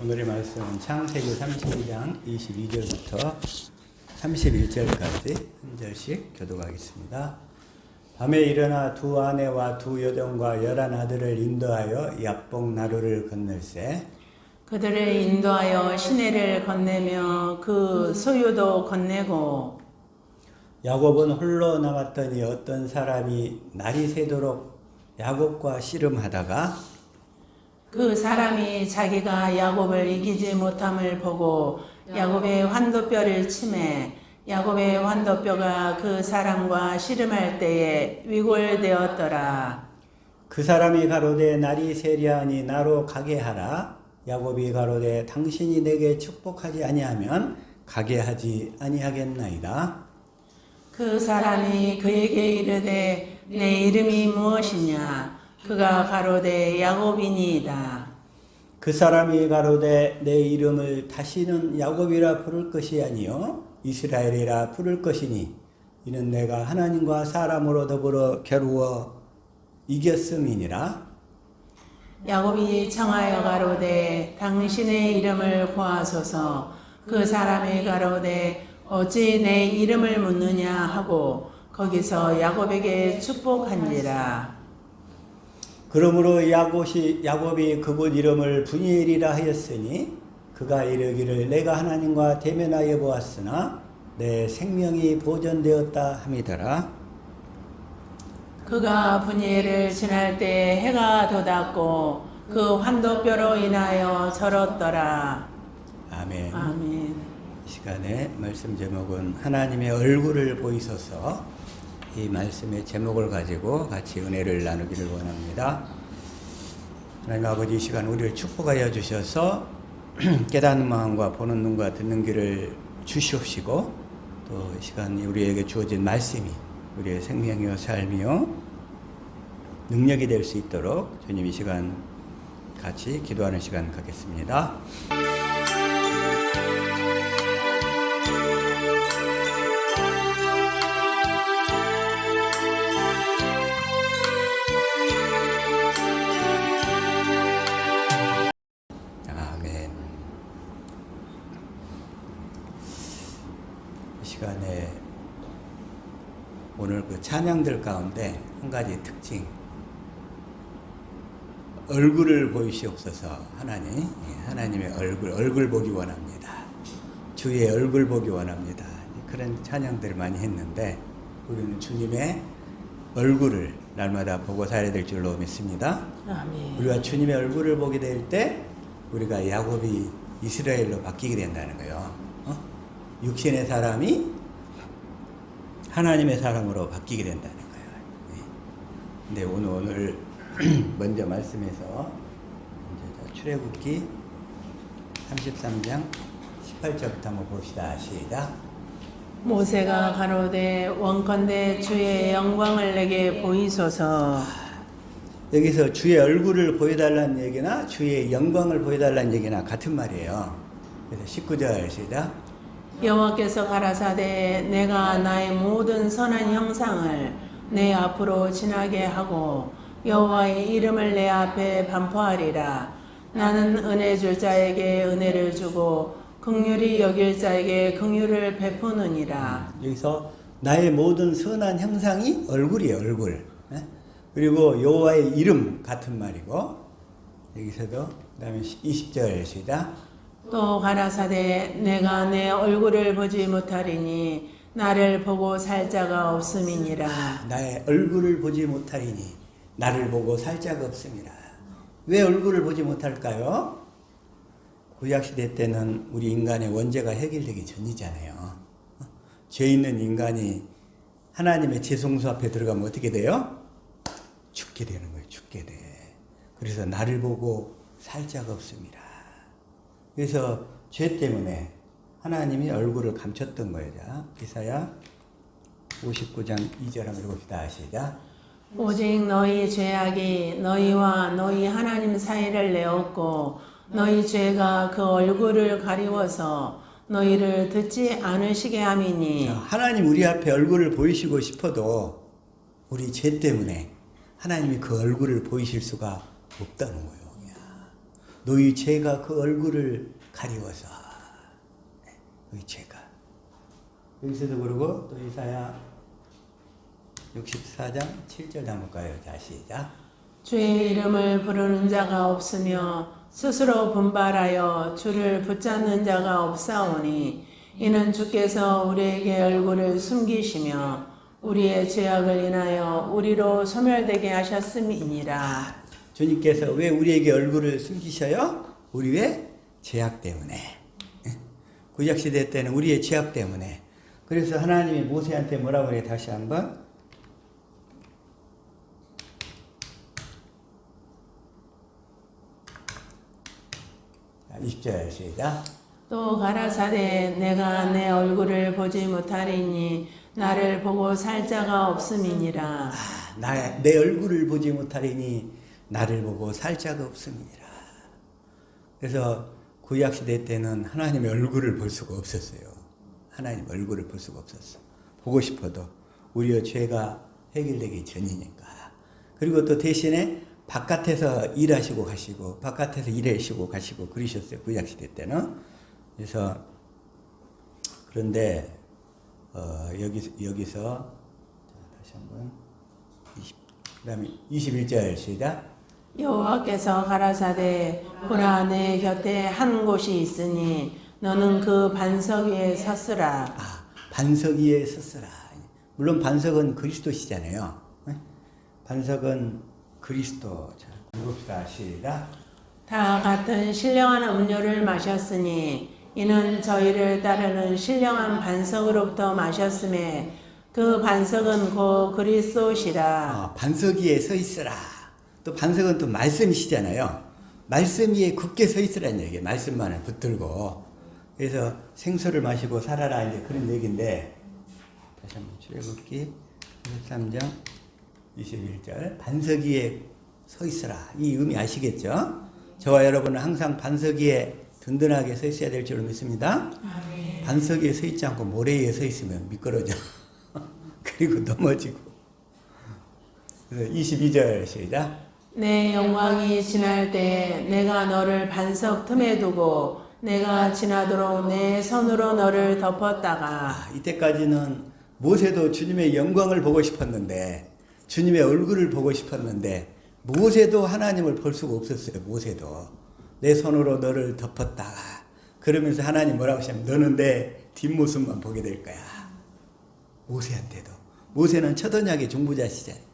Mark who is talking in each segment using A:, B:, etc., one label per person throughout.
A: 오늘의 말씀은 창세기 32장 22절부터 31절까지 한 절씩 교독하겠습니다. 밤에 일어나 두 아내와 두 여종과 11 아들을 인도하여 야복 나루를 건널세.
B: 그들을 인도하여 시내를 건네며 그 소유도 건네고,
A: 야곱은 홀로 남았더니 어떤 사람이 날이 새도록 야곱과 씨름하다가
B: 그 사람이 자기가 야곱을 이기지 못함을 보고 야곱의 환도뼈를 치매 야곱의 환도뼈가 그 사람과 씨름할 때에 위골되었더라.
A: 그 사람이 가로되 날이 세려하니 나로 가게 하라. 야곱이 가로되 당신이 내게 축복하지 아니하면 가게 하지 아니하겠나이다.
B: 그 사람이 그에게 이르되 내 이름이 무엇이냐? 그가 가로되 야곱이니이다.
A: 그 사람이 가로되 내 이름을 다시는 야곱이라 부를 것이 아니요 이스라엘이라 부를 것이니 이는 내가 하나님과 사람으로 더불어 겨루어 이겼음이니라.
B: 야곱이 청하여 가로되 당신의 이름을 구하소서. 그 사람이 가로되 어찌 내 이름을 묻느냐 하고 거기서 야곱에게 축복한지라.
A: 그러므로 야곱이 그곳 이름을 브니엘이라 하였으니 그가 이르기를 내가 하나님과 대면하여 보았으나 내 생명이 보존되었다 함이더라.
B: 그가 브니엘을 지날 때 해가 돋았고 그 환도뼈로 인하여 절었더라.
A: 아멘.
B: 아멘.
A: 이 시간에 말씀 제목은 하나님의 얼굴을 보이소서. 이 말씀의 제목을 가지고 같이 은혜를 나누기를 원합니다. 하나님 아버지, 이 시간 우리를 축복하여 주셔서 깨닫는 마음과 보는 눈과 듣는 귀를 주시옵시고 또 이 시간 우리에게 주어진 말씀이 우리의 생명이요 삶이요 능력이 될 수 있도록 주님 이 시간 같이 기도하는 시간 갖겠습니다. 시간에 오늘 그 찬양들 가운데 한 가지 특징, 얼굴을 보이시옵소서. 하나님의 얼굴 보기 원합니다. 주의 얼굴 보기 원합니다. 그런 찬양들을 많이 했는데 우리는 주님의 얼굴을 날마다 보고 살아야 될 줄로 믿습니다.
B: 아멘.
A: 우리가 주님의 얼굴을 보게 될 때 우리가 야곱이 이스라엘로 바뀌게 된다는 거예요. 육신의 사람이 하나님의 사람으로 바뀌게 된다는 거예요. 근데 오늘 먼저 말씀에서 출애굽기 33장 18절부터 한번 봅시다. 시작.
B: 모세가 가로되 원컨대 주의 영광을 내게 보이소서.
A: 여기서 주의 얼굴을 보여달라는 얘기나 주의 영광을 보여달라는 얘기나 같은 말이에요. 그래서 19절 시작.
B: 여호와께서 가라사대 내가 나의 모든 선한 형상을 내 앞으로 지나게 하고 여호와의 이름을 내 앞에 반포하리라. 나는 은혜 줄 자에게 은혜를 주고 긍휼히 여길 자에게 긍휼을 베푸느니라.
A: 여기서 나의 모든 선한 형상이 얼굴이에요. 얼굴. 그리고 여호와의 이름 같은 말이고 여기서도 그다음에 20절 시작.
B: 또 가라사대 내가 내 얼굴을 보지 못하리니 나를 보고 살 자가 없음이니라.
A: 나의 얼굴을 보지 못하리니 나를 보고 살 자가 없음이라. 왜 얼굴을 보지 못할까요? 구약시대 때는 우리 인간의 원죄가 해결되기 전이잖아요. 죄 있는 인간이 하나님의 죄송수 앞에 들어가면 어떻게 돼요? 죽게 되는 거예요. 죽게 돼. 그래서 나를 보고 살 자가 없습니다. 그래서 죄 때문에 하나님이 얼굴을 감췄던 거예요. 이사야 59장 2절 한번 읽읍시다. 시작.
B: 오직 너희 죄악이 너희와 너희 하나님 사이를 내었고 너희 죄가 그 얼굴을 가리워서 너희를 듣지 않으시게 함이니.
A: 하나님 우리 앞에 얼굴을 보이시고 싶어도 우리 죄 때문에 하나님이 그 얼굴을 보이실 수가 없다는 거예요. 너희 죄가 그 얼굴을 가리워서. 너희 죄가. 여기서도 그러고 또 이사야 64장 7절 한번 볼까요? 자, 시작.
B: 주의 이름을 부르는 자가 없으며 스스로 분발하여 주를 붙잡는 자가 없사오니 이는 주께서 우리에게 얼굴을 숨기시며 우리의 죄악을 인하여 우리로 소멸되게 하셨음이니라.
A: 주님께서 왜 우리에게 얼굴을 숨기셔요? 우리의 죄악 때문에. 구약시대 때는 우리의 죄악 때문에. 그래서 하나님이 모세한테 뭐라고 그래요? 다시 한번. 20절 시작.
B: 또 가라사대 내가 내 얼굴을 보지 못하리니 나를 보고 살 자가 없음이니라.
A: 내 얼굴을 보지 못하리니 나를 보고 살 자가 없음이니라. 그래서 구약시대 때는 하나님의 얼굴을 볼 수가 없었어요. 하나님 얼굴을 볼 수가 없었어. 보고 싶어도 우리의 죄가 해결되기 전이니까. 그리고 또 대신에 바깥에서 일하시고 가시고 바깥에서 일하시고 가시고 그러셨어요. 구약시대 때는. 그래서 그런데 여기서 다시 한번 그다음에 21절 시작.
B: 여호와께서 가라사대 보라 내 곁에 한 곳이 있으니 너는 그 반석 위에 섰으라.
A: 반석 위에 섰으라. 물론 반석은 그리스도시잖아요. 반석은 그리스도. 자, 읽읍시다. 시작.
B: 다 같은 신령한 음료를 마셨으니 이는 저희를 따르는 신령한 반석으로부터 마셨음에 그 반석은 곧 그리스도시라.
A: 반석 위에 서 있으라. 또 반석은 또 말씀이시잖아요. 말씀 위에 굳게 서 있으라는 얘기예요. 말씀만을 붙들고. 그래서 생수를 마시고 살아라 이제 그런 얘기인데 다시 한번 출애굽기 23장 21절 반석 위에 서 있으라. 이 의미 아시겠죠? 저와 여러분은 항상 반석 위에 든든하게 서 있어야 될 줄 믿습니다.
B: 아멘.
A: 반석 위에 서 있지 않고 모래 위에 서 있으면 미끄러져. 그리고 넘어지고. 그래서 22절 시작.
B: 내 영광이 지날 때 내가 너를 반석 틈에 두고 내가 지나도록 내 손으로 너를 덮었다가.
A: 이때까지는 모세도 주님의 영광을 보고 싶었는데 주님의 얼굴을 보고 싶었는데 모세도 하나님을 볼 수가 없었어요. 모세도 내 손으로 너를 덮었다가 그러면서 하나님 뭐라고 하시냐면 너는 내 뒷모습만 보게 될 거야. 모세한테도. 모세는 첫 언약의 중보자시잖아요.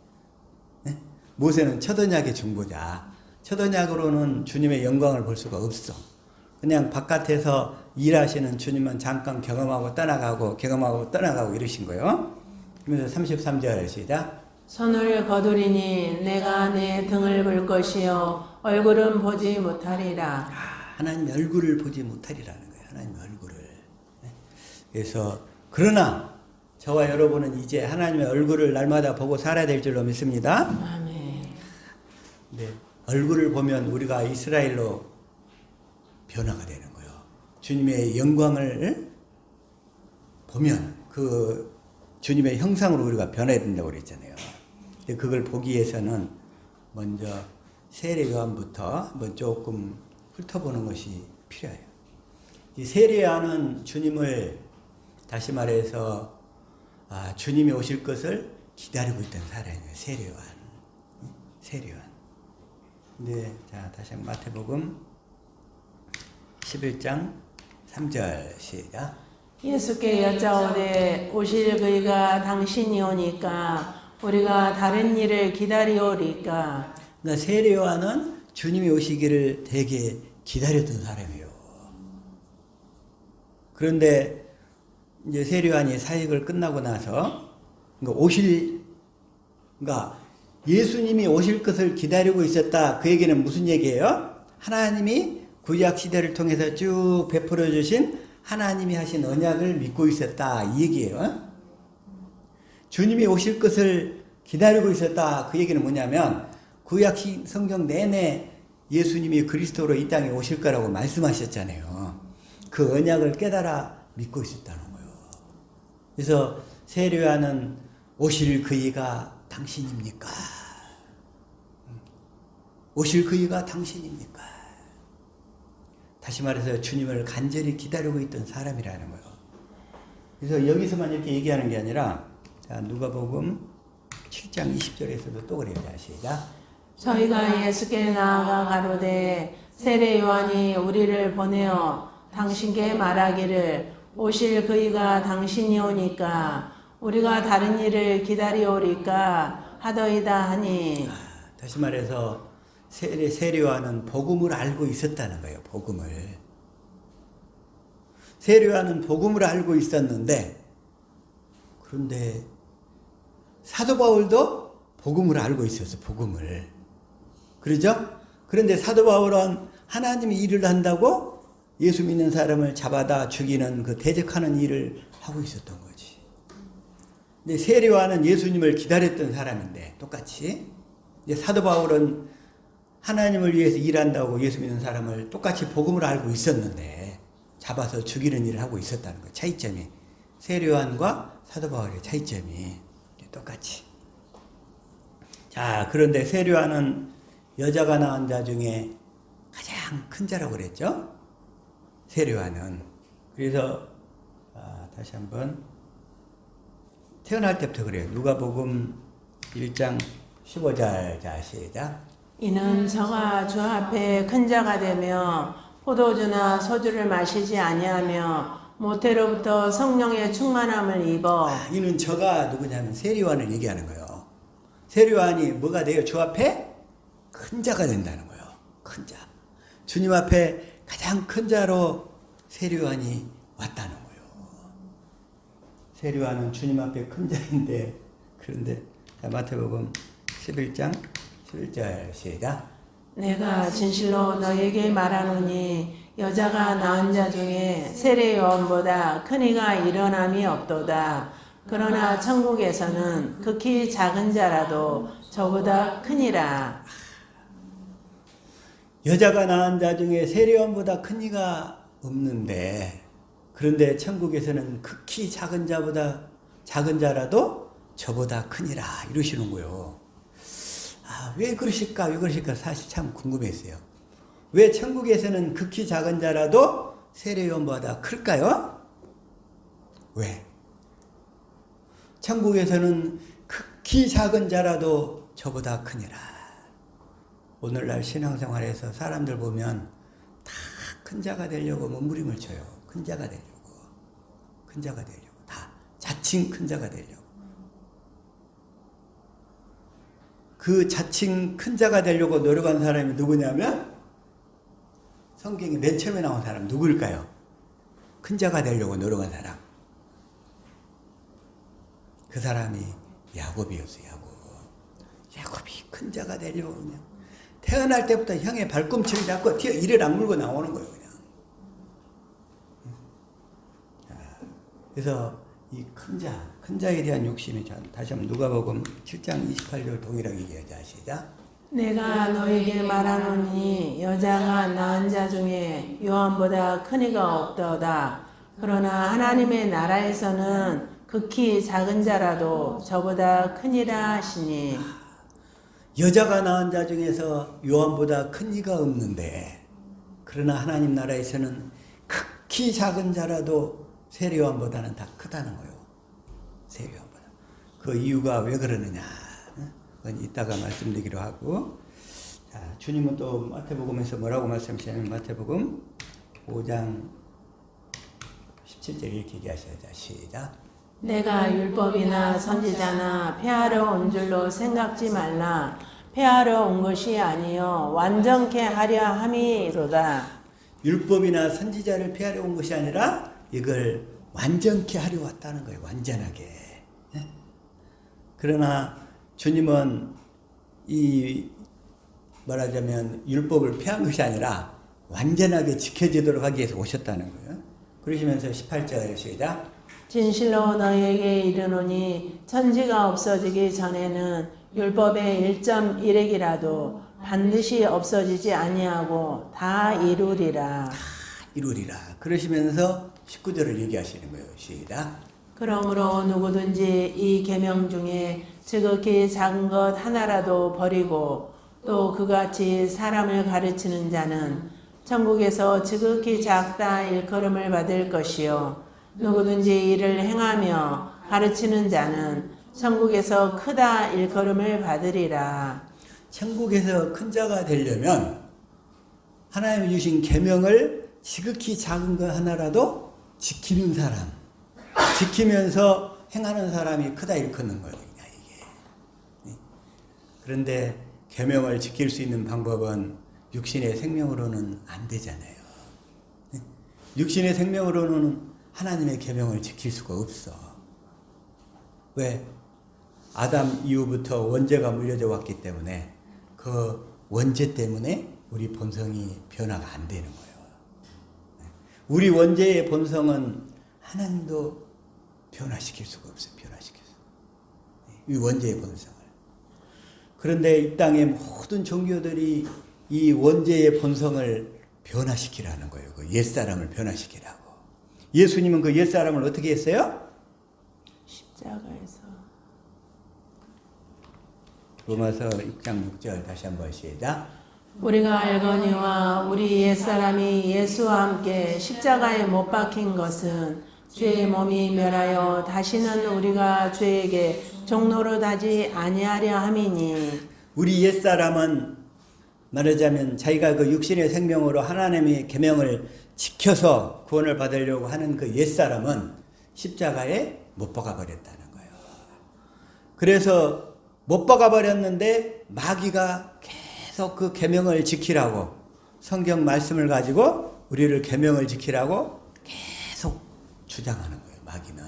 A: 네? 모세는 첫 언약의 중보자. 첫 언약으로는 주님의 영광을 볼 수가 없어. 그냥 바깥에서 일하시는 주님만 잠깐 경험하고 떠나가고 이러신 거예요. 그러면서 33절 시작.
B: 손을 거두리니 내가 내 등을 볼 것이요 얼굴은 보지 못하리라.
A: 하나님의 얼굴을 보지 못하리라는 거예요. 하나님의 얼굴을. 그래서 그러나 저와 여러분은 이제 하나님의 얼굴을 날마다 보고 살아야 될 줄로 믿습니다.
B: 아멘.
A: 네, 얼굴을 보면 우리가 이스라엘로 변화가 되는 거예요. 주님의 영광을 보면 그 주님의 형상으로 우리가 변해야 된다고 그랬잖아요. 그걸 보기 위해서는 먼저 세례 요한부터 한번 조금 훑어보는 것이 필요해요. 이 세례 요한은 주님을 다시 말해서 주님이 오실 것을 기다리고 있던 사람이에요. 세례 요한. 세례 요한. 네, 자 다시 한번 마태복음 11장 3절 시작.
B: 예수께 여짜오되 오실 그이가 당신이 오니까 우리가 다른 일을 기다리오리까.
A: 그러니까 세례 요한은 주님이 오시기를 되게 기다렸던 사람이에요. 그런데 이제 세례 요한이 사역을 끝나고 나서 그러니까 예수님이 오실 것을 기다리고 있었다. 그 얘기는 무슨 얘기예요? 하나님이 구약 시대를 통해서 쭉 베풀어 주신 하나님이 하신 언약을 믿고 있었다. 이 얘기예요. 주님이 오실 것을 기다리고 있었다. 그 얘기는 뭐냐면 구약 성경 내내 예수님이 그리스도로 이 땅에 오실 거라고 말씀하셨잖아요. 그 언약을 깨달아 믿고 있었다는 거예요. 그래서 세례 요한은 오실 그이가 당신입니까? 오실 그이가 당신입니까? 다시 말해서 주님을 간절히 기다리고 있던 사람이라는 거예요. 그래서 여기서만 이렇게 얘기하는 게 아니라 자, 누가복음 7장 20절에서도 또 그래요. 자, 시작.
B: 저희가 예수께 나아가 가로되 세례 요한이 우리를 보내어 당신께 말하기를 오실 그이가 당신이 오니까 우리가 다른 일을 기다리오리까 하더이다 하니.
A: 다시 말해서 세례 요한은 복음을 알고 있었다는 거예요. 복음을. 세례 요한은 복음을 알고 있었는데 그런데 사도 바울도 복음을 알고 있었어. 복음을. 그러죠? 그런데 사도 바울은 하나님이 일을 한다고 예수 믿는 사람을 잡아다 죽이는 그 대적하는 일을 하고 있었던 거지. 근데 세례 요한은 예수님을 기다렸던 사람인데 똑같이 이제 사도 바울은 하나님을 위해서 일한다고 예수 믿는 사람을 똑같이 복음을 알고 있었는데 잡아서 죽이는 일을 하고 있었다는 거예요. 차이점이. 세례 요한과 사도 바울의 차이점이 똑같이. 자, 그런데 세례 요한은 여자가 낳은 자 중에 가장 큰 자라고 그랬죠? 세례 요한은. 그래서 다시 한번 태어날 때부터 그래요. 누가복음 1장 15절. 자, 시작.
B: 이는 저가 주 앞에 큰 자가 되며 포도주나 소주를 마시지 아니하며 모태로부터 성령의 충만함을 입어.
A: 이는 저가 누구냐면 세례 요한을 얘기하는 거예요. 세례 요한이 뭐가 돼요? 주 앞에 큰 자가 된다는 거예요. 큰 자. 주님 앞에 가장 큰 자로 세례 요한이 왔다는 거예요. 세례 요한은 주님 앞에 큰 자인데 그런데 마태복음 11장 11절 시작.
B: 내가 진실로 너에게 말하노니 여자가 낳은 자 중에 세례 요한보다 큰 이가 일어남이 없도다. 그러나 천국에서는 극히 작은 자라도 저보다 크니라.
A: 여자가 낳은 자 중에 세례 요한보다 큰 이가 없는데 그런데 천국에서는 극히 작은 자라도 저보다 크니라 이러시는 거예요. 왜 그러실까? 왜 그러실까? 사실 참 궁금했어요. 왜 천국에서는 극히 작은 자라도 세례 요한보다 클까요? 왜? 천국에서는 극히 작은 자라도 저보다 크니라. 오늘날 신앙생활에서 사람들 보면 다 큰 자가 되려고 몸부림을 쳐요. 큰 자가 되려고. 큰 자가 되려고. 다 자칭 큰 자가 되려고. 그 자칭 큰 자가 되려고 노력한 사람이 누구냐면 성경에 맨 처음에 나온 사람 누구일까요? 큰 자가 되려고 노력한 사람. 그 사람이 야곱이었어요. 야곱이 큰 자가 되려고 그냥 태어날 때부터 형의 발꿈치를 잡고 이를 악물고 나오는 거예요. 그냥. 그래서 이 큰 자에 대한 욕심이 다시 한번 누가복음 7장 28절 동일하게 얘기하자. 시작.
B: 내가 너에게 말하노니 여자가 낳은 자 중에 요한보다 큰 이가 없도다. 그러나 하나님의 나라에서는 극히 작은 자라도 저보다 크니라 하시니.
A: 여자가 낳은 자 중에서 요한보다 큰 이가 없는데 그러나 하나님 나라에서는 극히 작은 자라도 세례 요한보다는 다 크다는 거예요. 세례 요한보다. 그 이유가 왜 그러느냐. 그건 이따가 말씀드리기로 하고. 자, 주님은 또 마태복음에서 뭐라고 말씀하시냐면 마태복음 5장 17절 이렇게 얘기하셔야죠. 시작.
B: 내가 율법이나 선지자나 폐하러 온 줄로 생각지 말라. 폐하러 온 것이 아니요 완전케 하려 함이로다.
A: 율법이나 선지자를 폐하려 온 것이 아니라 이걸 완전케 하려 왔다는 거예요. 완전하게. 그러나 주님은 말하자면 율법을 폐한 것이 아니라 완전하게 지켜지도록 하기 위해서 오셨다는 거예요. 그러시면서 18절 시작.
B: 진실로 너희에게 이르노니 천지가 없어지기 전에는 율법의 1.1획이라도 반드시 없어지지 아니하고 다 이루리라.
A: 이루리라. 그러시면서 19절을 얘기하시는 거예요. 시작.
B: 그러므로 누구든지 이 계명 중에 지극히 작은 것 하나라도 버리고 또 그같이 사람을 가르치는 자는 천국에서 지극히 작다 일컬음을 받을 것이요 누구든지 이를 행하며 가르치는 자는 천국에서 크다 일컬음을 받으리라.
A: 천국에서 큰 자가 되려면 하나님이 주신 계명을 지극히 작은 거 하나라도 지키는 사람, 지키면서 행하는 사람이 크다 일컫는 거거든요, 이게. 그런데 계명을 지킬 수 있는 방법은 육신의 생명으로는 안 되잖아요. 육신의 생명으로는 하나님의 계명을 지킬 수가 없어. 왜? 아담 이후부터 원죄가 물려져 왔기 때문에 그 원죄 때문에 우리 본성이 변화가 안 되는 거예요. 우리 원죄의 본성은 하나님도 변화시킬 수가 없어요. 변화시킬 수. 이 원죄의 본성을. 그런데 이 땅의 모든 종교들이 이 원죄의 본성을 변화시키라는 거예요. 그 옛사람을 변화시키라고. 예수님은 그 옛사람을 어떻게 했어요?
B: 십자가에서.
A: 로마서 6장 6절 다시 한번 시작.
B: 우리가 알거니와 우리 옛사람이 예수와 함께 십자가에 못 박힌 것은 죄의 몸이 멸하여 다시는 우리가 죄에게 종노릇하지 아니하려 함이니.
A: 우리 옛사람은 말하자면 자기가 그 육신의 생명으로 하나님의 계명을 지켜서 구원을 받으려고 하는 그 옛사람은 십자가에 못 박아 버렸다는 거예요. 그래서 못 박아 버렸는데 마귀가 계속 그 계명을 지키라고 성경 말씀을 가지고 우리를 계명을 지키라고 계속 주장하는 거예요. 마귀는.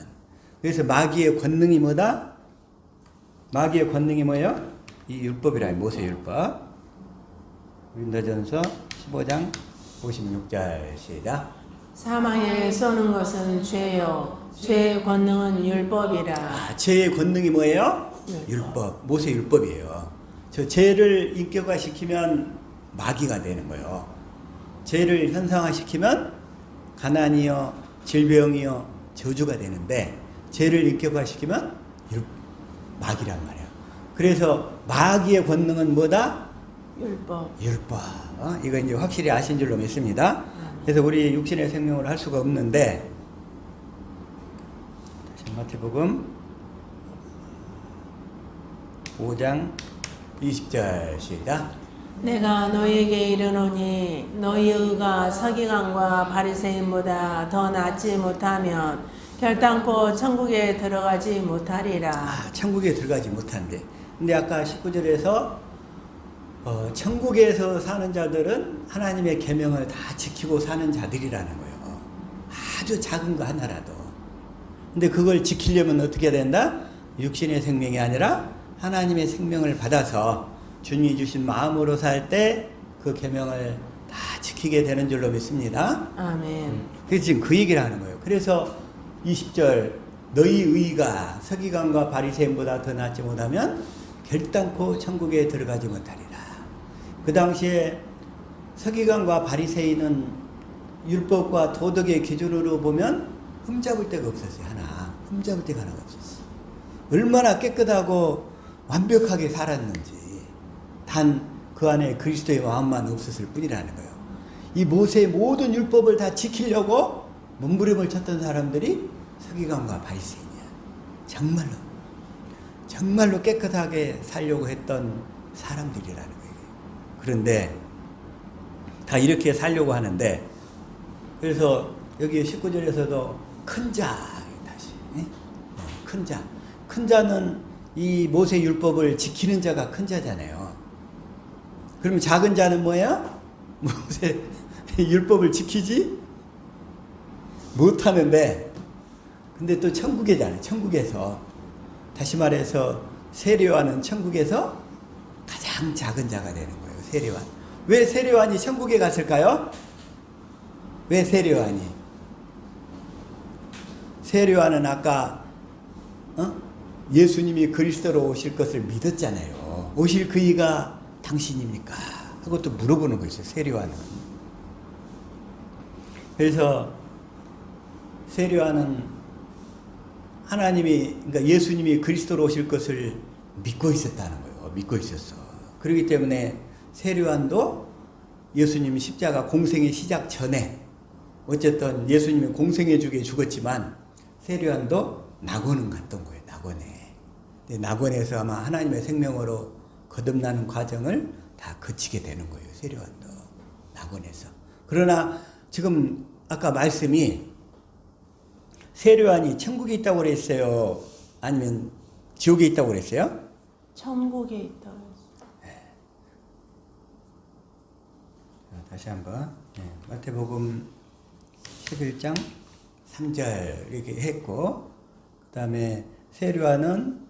A: 그래서 마귀의 권능이 뭐다? 마귀의 권능이 뭐예요? 이 율법이라 모세율법. 고린도전서 15장 56절 시작.
B: 사망에 쏘는 것은 죄요 죄의 권능은 율법이라.
A: 죄의 권능이 뭐예요? 율법. 모세율법이에요. 저 죄를 인격화시키면 마귀가 되는 거예요. 죄를 현상화시키면 가난이요 질병이요 저주가 되는데 죄를 인격화시키면 마귀란 말이에요. 그래서 마귀의 권능은 뭐다?
B: 율법.
A: 율법. 이거 이제 확실히 아신 줄로 믿습니다. 그래서 우리 육신의 생명을 할 수가 없는데, 다시 마태복음 5장 20절 시작.
B: 내가 너희에게 이르노니 너희 의가 서기관과 바리새인보다 더 낫지 못하면 결단코 천국에 들어가지 못하리라.
A: 천국에 들어가지 못한대. 근데 아까 19절에서 천국에서 사는 자들은 하나님의 계명을 다 지키고 사는 자들이라는 거예요. 아주 작은 거 하나라도. 근데 그걸 지키려면 어떻게 된다? 육신의 생명이 아니라 하나님의 생명을 받아서 주님이 주신 마음으로 살 때 그 계명을 다 지키게 되는 줄로 믿습니다.
B: 아멘.
A: 그래서 지금 그 얘기를 하는 거예요. 그래서 20절 너희 의가 서기관과 바리새인보다 더 낫지 못하면 결단코 천국에 들어가지 못하리라. 그 당시에 서기관과 바리새인은 율법과 도덕의 기준으로 보면 흠잡을 데가 없었어요. 하나. 흠잡을 데가 하나가 없었어요. 얼마나 깨끗하고 완벽하게 살았는지 단 그 안에 그리스도의 마음만 없었을 뿐이라는 거예요. 이 모세의 모든 율법을 다 지키려고 몸부림을 쳤던 사람들이 서기관과 바리새인이야. 정말로 깨끗하게 살려고 했던 사람들이라는 거예요. 그런데 다 이렇게 살려고 하는데, 그래서 여기 19절에서도 큰 자, 다시 큰 자는 이 모세 율법을 지키는 자가 큰 자잖아요. 그러면 작은 자는 뭐야? 모세 율법을 지키지 못하는데, 근데 또 천국이잖아요. 천국에서 다시 말해서 세례요한은 천국에서 가장 작은 자가 되는 거예요. 세례요한. 왜 세례요한이 천국에 갔을까요? 왜 세례요한이? 세례요한은 아까 예수님이 그리스도로 오실 것을 믿었잖아요. 오실 그이가 당신입니까? 하고 또 물어보는 거 있어요. 세례요한은. 그래서 세례요한은 그러니까 예수님이 그리스도로 오실 것을 믿고 있었다는 거예요. 믿고 있었어. 그렇기 때문에 세례요한도 예수님 십자가 공생의 시작 전에 어쨌든 예수님이 공생애 주기에 죽었지만 세례요한도 낙원은 갔던 거예요. 낙원에. 낙원에서 아마 하나님의 생명으로 거듭나는 과정을 다 거치게 되는 거예요. 세례요한도 낙원에서. 그러나 지금 아까 말씀이 세례요한이 천국에 있다고 그랬어요? 아니면 지옥에 있다고 그랬어요?
B: 천국에 있다고 했어요.
A: 다시 한번 마태복음 11장 3절 이렇게 했고 그 다음에 세례요한은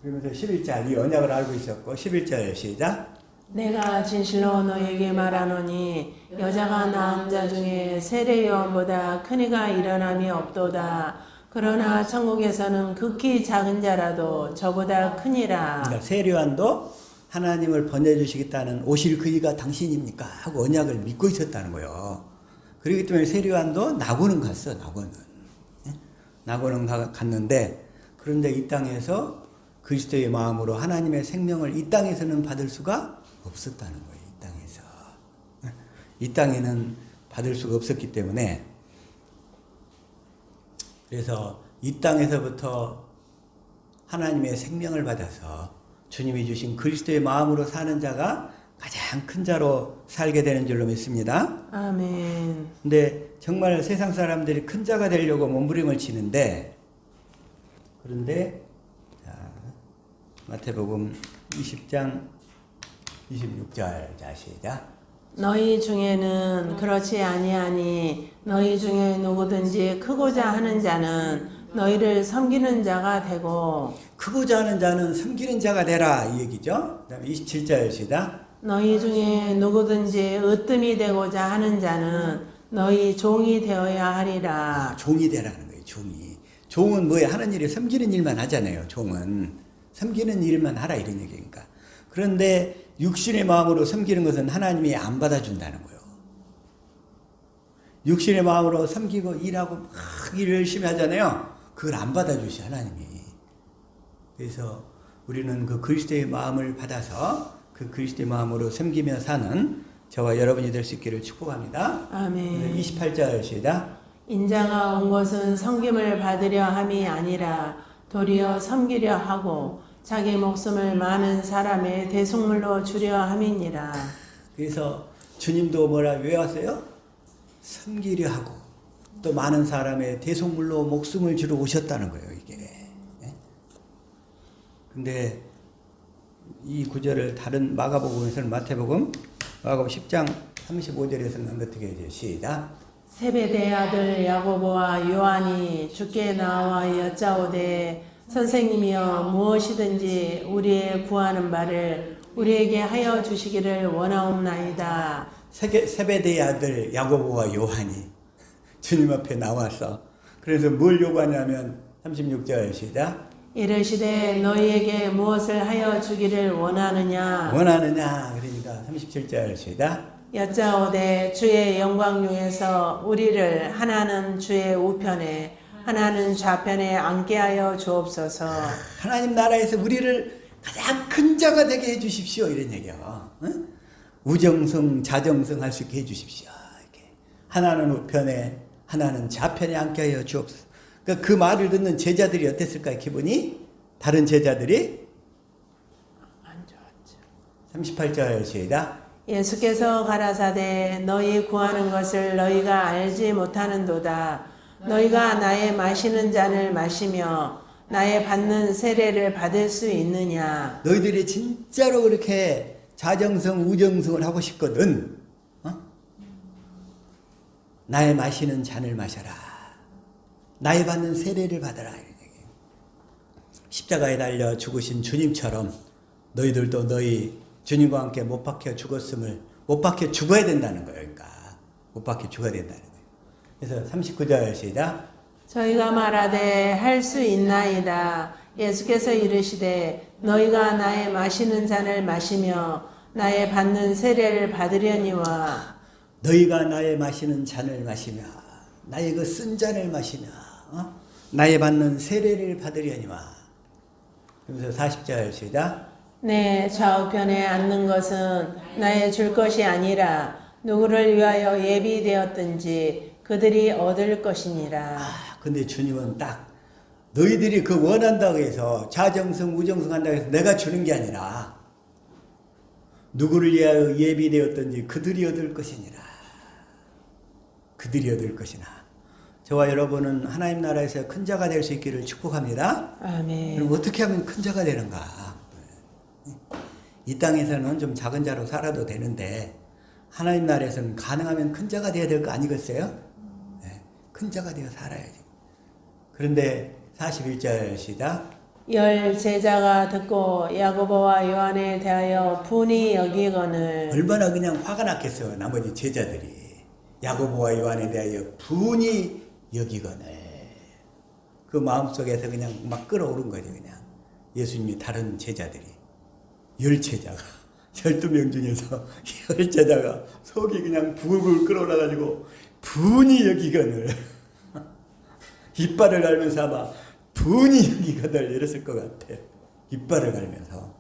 A: 그러면서 11절 이 언약을 알고 있었고 11절 시작.
B: 내가 진실로 너에게 말하노니 여자가 낳은 자 중에 세례요한보다 큰 이가 일어남이 없도다. 그러나 천국에서는 극히 작은 자라도 저보다 크니라.
A: 그러니까 세례요한도 하나님을 보내주시겠다는 오실 그 이가 당신입니까? 하고 언약을 믿고 있었다는 거예요. 그렇기 때문에 세례요한도 낙원은 갔어. 낙원은 갔는데 그런데 이 땅에서 그리스도의 마음으로 하나님의 생명을 이 땅에서는 받을 수가 없었다는 거예요. 이 땅에서. 이 땅에는 받을 수가 없었기 때문에 그래서 이 땅에서부터 하나님의 생명을 받아서 주님이 주신 그리스도의 마음으로 사는 자가 가장 큰 자로 살게 되는 줄로 믿습니다.
B: 아멘.
A: 근데 정말 세상 사람들이 큰 자가 되려고 몸부림을 치는데 그런데 마태복음 20장 26절 자 시작.
B: 너희 중에는 그렇지 아니하니 너희 중에 누구든지 크고자 하는 자는 너희를 섬기는 자가 되고
A: 크고자 하는 자는 섬기는 자가 되라 이 얘기죠. 그 다음에 27절 시작.
B: 너희 중에 누구든지 으뜸이 되고자 하는 자는 너희 종이 되어야 하리라.
A: 종이 되라는 거예요. 종이. 종은 뭐예요? 하는 일이 섬기는 일만 하잖아요. 종은 섬기는 일만 하라 이런 얘기니까. 그런데 육신의 마음으로 섬기는 것은 하나님이 안 받아준다는 거예요. 육신의 마음으로 섬기고 일하고 막 일을 열심히 하잖아요. 그걸 안 받아주시 하나님이. 그래서 우리는 그 그리스도의 마음을 받아서 그 그리스도의 마음으로 섬기며 사는 저와 여러분이 될 수 있기를 축복합니다.
B: 아멘.
A: 28절 시작.
B: 인자가 온 것은 섬김을 받으려 함이 아니라 도리어 섬기려 하고 자기 목숨을 많은 사람의 대속물로 주려 함이니라.
A: 그래서 주님도 뭐라 왜 왔어요? 섬기려 하고 또 많은 사람의 대속물로 목숨을 주러 오셨다는 거예요. 이게. 근데 이 구절을 다른 마가복음에서는 마가복음 10장 35절에서는 어떻게 해요? 시작.
B: 세베대의 아들 야고보와 요한이 주께 나와 여짜오되 선생님이여 무엇이든지 우리의 구하는 바를 우리에게 하여 주시기를 원하옵나이다.
A: 세베대의 아들 야고보와 요한이 주님 앞에 나와서 그래서 뭘 요구하냐면 36절 시작.
B: 이르시되 너희에게 무엇을 하여 주기를 원하느냐.
A: 그러니까 37절 시작.
B: 여짜오되 주의 영광 중에서 우리를 하나는 주의 우편에 하나는 좌편에 앉게 하여 주옵소서.
A: 하나님 나라에서 우리를 가장 큰 자가 되게 해 주십시오. 이런 얘기야. 응? 우정성, 자정성 할 수 있게 해 주십시오. 이렇게. 하나는 우편에, 하나는 좌편에 앉게 하여 주옵소서. 그러니까 그 말을 듣는 제자들이 어땠을까요? 기분이? 다른 제자들이?
B: 안 좋았죠.
A: 38절 시작.
B: 예수께서 가라사대 너희 구하는 것을 너희가 알지 못하는도다. 너희가 나의 마시는 잔을 마시며 나의 받는 세례를 받을 수 있느냐.
A: 너희들이 진짜로 그렇게 자정성, 우정성을 하고 싶거든. 나의 마시는 잔을 마셔라. 나의 받는 세례를 받아라. 이런 얘기예요. 십자가에 달려 죽으신 주님처럼 너희들도 너희 주님과 함께 못 박혀 죽었음을 못 박혀 죽어야 된다는 거예요. 그러니까 못 박혀 죽어야 된다는 거예요. 그래서 39절 시작.
B: 저희가 말하되 할 수 있나이다. 예수께서 이르시되 너희가 나의 마시는 잔을 마시며 나의 받는 세례를 받으려니와.
A: 너희가 나의 마시는 잔을 마시며 나의 그 쓴 잔을 마시며 나의 받는 세례를 받으려니와. 그러면서 40절 시작.
B: 내 좌우편에 앉는 것은 나의 줄 것이 아니라 누구를 위하여 예비되었든지 그들이 얻을 것이니라.
A: 근데 주님은 딱 너희들이 그 원한다고 해서 자정성 우정성 한다고 해서 내가 주는 게 아니라 누구를 위하여 예비되었든지 그들이 얻을 것이니라. 그들이 얻을 것이나. 저와 여러분은 하나님 나라에서 큰 자가 될 수 있기를 축복합니다.
B: 아멘.
A: 그럼 어떻게 하면 큰 자가 되는가? 이 땅에서는 좀 작은 자로 살아도 되는데 하나님 나라에서는 가능하면 큰 자가 돼야 될 거 아니겠어요? 네, 큰 자가 되어 살아야지. 그런데 41절 시작.
B: 열 제자가 듣고 야고보와 요한에 대하여 분이 여기거늘.
A: 얼마나 그냥 화가 났겠어요. 나머지 제자들이. 야고보와 요한에 대하여 분이 여기거늘. 그 마음속에서 그냥 막 끌어오른 거죠. 그냥 예수님이 다른 제자들이. 10제자가 12명 중에서 10제자가 속이 그냥 부글부글 끓어올라가지고 분이 여기거늘. 이빨을 갈면서 아마 분이 여기거늘 이랬을 것 같아. 이빨을 갈면서.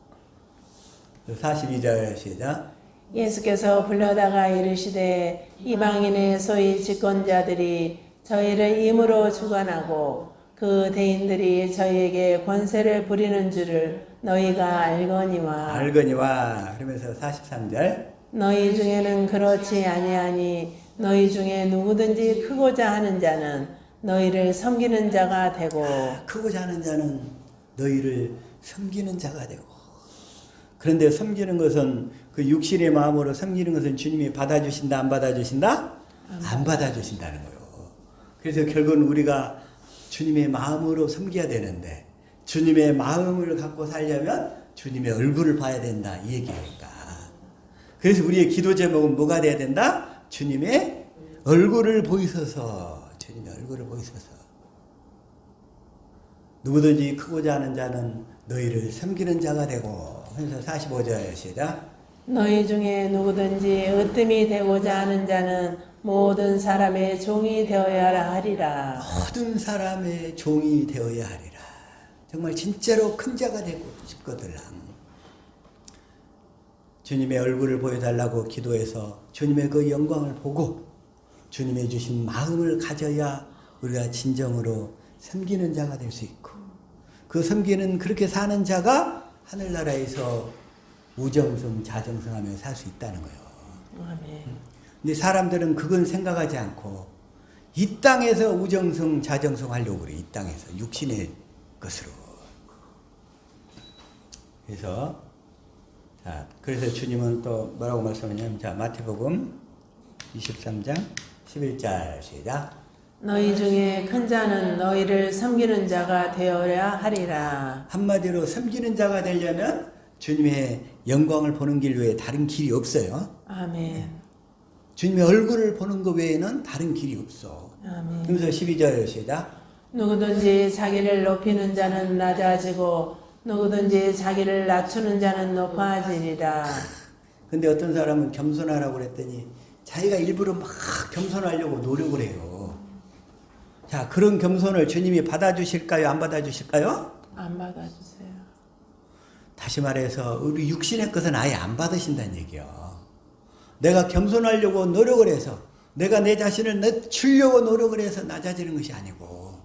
A: 42절 시작.
B: 예수께서 불러다가 이르시되 이방인의 소위 집권자들이 저희를 임으로 주관하고 그 대인들이 저희에게 권세를 부리는 줄을 너희가 알거니와.
A: 알거니와. 그러면서 43절.
B: 너희 중에는 그렇지 아니하니 너희 중에 누구든지 크고자 하는 자는 너희를 섬기는 자가 되고.
A: 크고자 하는 자는 너희를 섬기는 자가 되고. 그런데 섬기는 것은 그 육신의 마음으로 섬기는 것은 주님이 받아주신다 안 받아주신다? 안 받아주신다는 거예요. 그래서 결국은 우리가 주님의 마음으로 섬겨야 되는데 주님의 마음을 갖고 살려면 주님의 얼굴을 봐야 된다 이 얘기니까. 그래서 우리의 기도 제목은 뭐가 돼야 된다? 주님의 얼굴을 보이소서. 주님의 얼굴을 보이소서. 누구든지 크고자 하는 자는 너희를 섬기는 자가 되고. 그래서 45절 시작.
B: 너희 중에 누구든지 으뜸이 되고자 하는 자는 모든 사람의 종이 되어야 하리라.
A: 모든 사람의 종이 되어야 하리라. 정말 진짜로 큰 자가 되고 싶거든. 주님의 얼굴을 보여달라고 기도해서 주님의 그 영광을 보고 주님의 주신 마음을 가져야 우리가 진정으로 섬기는 자가 될 수 있고, 그 섬기는 그렇게 사는 자가 하늘나라에서 우정성 자정성하며 살 수 있다는 거예요.
B: 아멘.
A: 근데 사람들은 그건 생각하지 않고 이 땅에서 우정성 자정성 하려고 그래. 이 땅에서 육신의 것으로. 그래서 주님은 또 뭐라고 말씀하냐면, 자, 마태복음 23장 11절 시작.
B: 너희 중에 큰 자는 너희를 섬기는 자가 되어야 하리라.
A: 한마디로 섬기는 자가 되려면 주님의 영광을 보는 길 외에 다른 길이 없어요.
B: 아멘.
A: 주님의 얼굴을 보는 것 외에는 다른 길이 없어.
B: 아멘.
A: 그러면서 12절 시작.
B: 누구든지 자기를 높이는 자는 낮아지고 누구든지 자기를 낮추는 자는 높아지리라.
A: 근데 어떤 사람은 겸손하라고 그랬더니 자기가 일부러 막 겸손하려고 노력을 해요. 자, 그런 겸손을 주님이 받아주실까요? 안 받아주실까요?
B: 안 받아주세요.
A: 다시 말해서 우리 육신의 것은 아예 안 받으신다는 얘기요. 내가 겸손하려고 노력을 해서, 내가 내 자신을 낮추려고 노력을 해서 낮아지는 것이 아니고,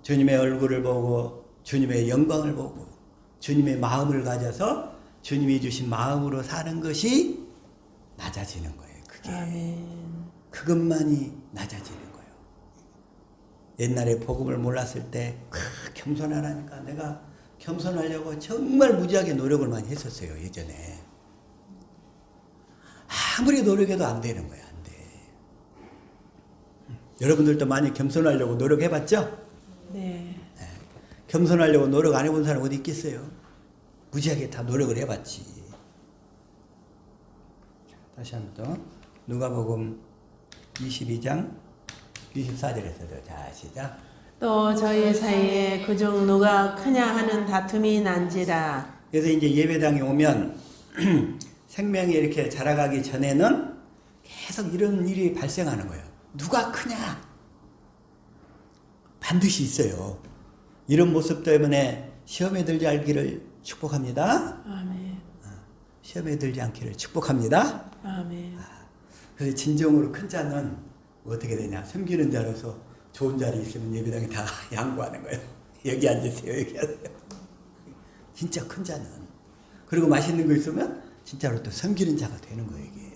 A: 주님의 얼굴을 보고 주님의 영광을 보고 주님의 마음을 가져서 주님이 주신 마음으로 사는 것이 낮아지는 거예요. 그게.
B: 아멘.
A: 그것만이 낮아지는 거예요. 옛날에 복음을 몰랐을 때 겸손하라니까 내가 겸손하려고 정말 무지하게 노력을 많이 했었어요. 예전에. 아무리 노력해도 안 되는 거야. 안 돼. 여러분들도 많이 겸손하려고 노력해봤죠?
B: 네.
A: 겸손하려고 노력 안 해본 사람 어디 있겠어요? 무지하게 다 노력을 해봤지. 다시 한 번 더. 누가복음 22장 24절에서도. 자, 시작.
B: 또 저희 사이에 그중 누가 크냐 하는 다툼이 난지라.
A: 그래서 이제 예배당에 오면 생명이 이렇게 자라가기 전에는 계속 이런 일이 발생하는 거예요. 누가 크냐? 반드시 있어요. 이런 모습 때문에 시험에 들지 않기를 축복합니다.
B: 아멘.
A: 시험에 들지 않기를 축복합니다.
B: 아멘.
A: 그래서 진정으로 큰 자는 어떻게 되냐? 섬기는 자로서 좋은 자리 있으면 예배당에 다 양보하는 거예요. 여기 앉으세요, 여기 앉으세요. 진짜 큰 자는. 그리고 맛있는 거 있으면 진짜로 또 섬기는 자가 되는 거예요, 이게.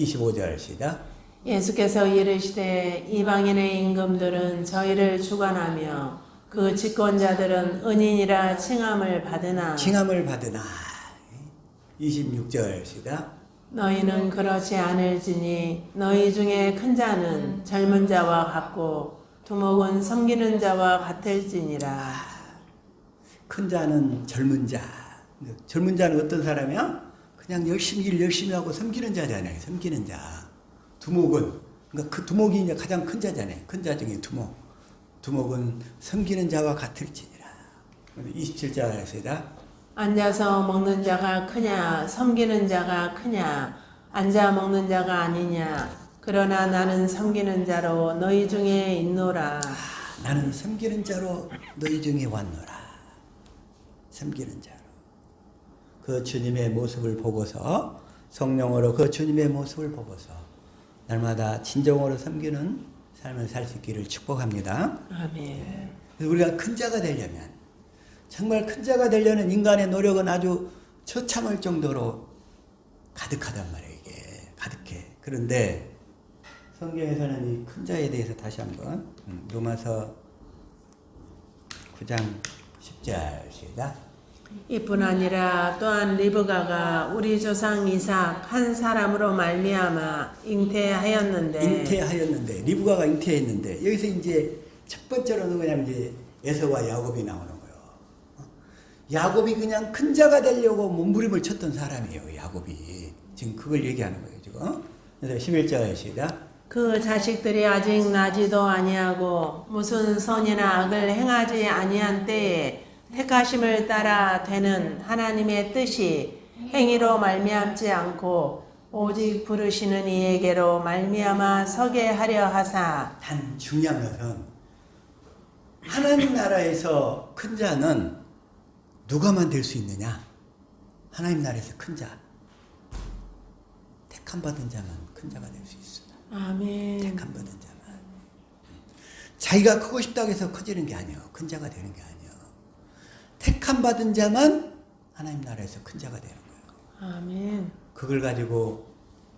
A: 25절 시작.
B: 예수께서 이르시되 이방인의 임금들은 저희를 주관하며 그 집권자들은 은인이라 칭함을 받으나
A: 칭함을 받으나. 26절 시작.
B: 너희는 그렇지 않을지니 너희 중에 큰 자는 젊은 자와 같고 두목은 섬기는 자와 같을지니라.
A: 큰 자는 젊은 자. 젊은 자는 어떤 사람이야? 그냥 열심히 일 열심히 하고 섬기는 자잖아요. 섬기는 자. 두목은, 그러니까 그 두목이 이제 가장 큰 자잖아요. 큰 자 중에 두목. 두목은 섬기는 자와 같을지니라. 27절 시작.
B: 앉아서 먹는 자가 크냐 섬기는 자가 크냐 앉아 먹는 자가 아니냐 그러나 나는 섬기는 자로 너희 중에 있노라.
A: 나는 섬기는 자로 너희 중에 왔노라. 섬기는 자로. 그 주님의 모습을 보고서 성령으로 그 주님의 모습을 보고서 날마다 진정으로 섬기는 삶을 살 수 있기를 축복합니다.
B: 아멘.
A: 그래서 우리가 큰 자가 되려면 정말 큰 자가 되려는 인간의 노력은 아주 처참할 정도로 가득하단 말이에요. 이게 가득해. 그런데 성경에서는 이 큰 자에 대해서 다시 한번 로마서 9장 10절 시작.
B: 이뿐 아니라 또한 리브가가 우리 조상 이삭 한 사람으로 말미암아
A: 잉태하였는데 리브가가 잉태했는데 여기서 이제 첫 번째로 누구냐면 이제 에서와 야곱이 나오는 거예요. 야곱이 그냥 큰 자가 되려고 몸부림을 쳤던 사람이에요. 야곱이 지금 그걸 얘기하는 거예요. 지금. 그래서 11절 시작.
B: 그 자식들이 아직 나지도 아니하고 무슨 선이나 악을 행하지 아니한 때에 택하심을 따라 되는 하나님의 뜻이 행위로 말미암지 않고 오직 부르시는 이에게로 말미암아 서게 하려 하사.
A: 단 중요한 것은 하나님 나라에서 큰 자는 누가만 될 수 있느냐? 하나님 나라에서 큰 자. 택함 받은 자만 큰 자가 될 수 있어.
B: 아멘.
A: 택함 받은 자만. 자기가 크고 싶다고 해서 커지는 게 아니에요. 큰 자가 되는 게 아니에요. 택함 받은 자만 하나님 나라에서 큰 자가 되는 거예요.
B: 아멘.
A: 그걸 가지고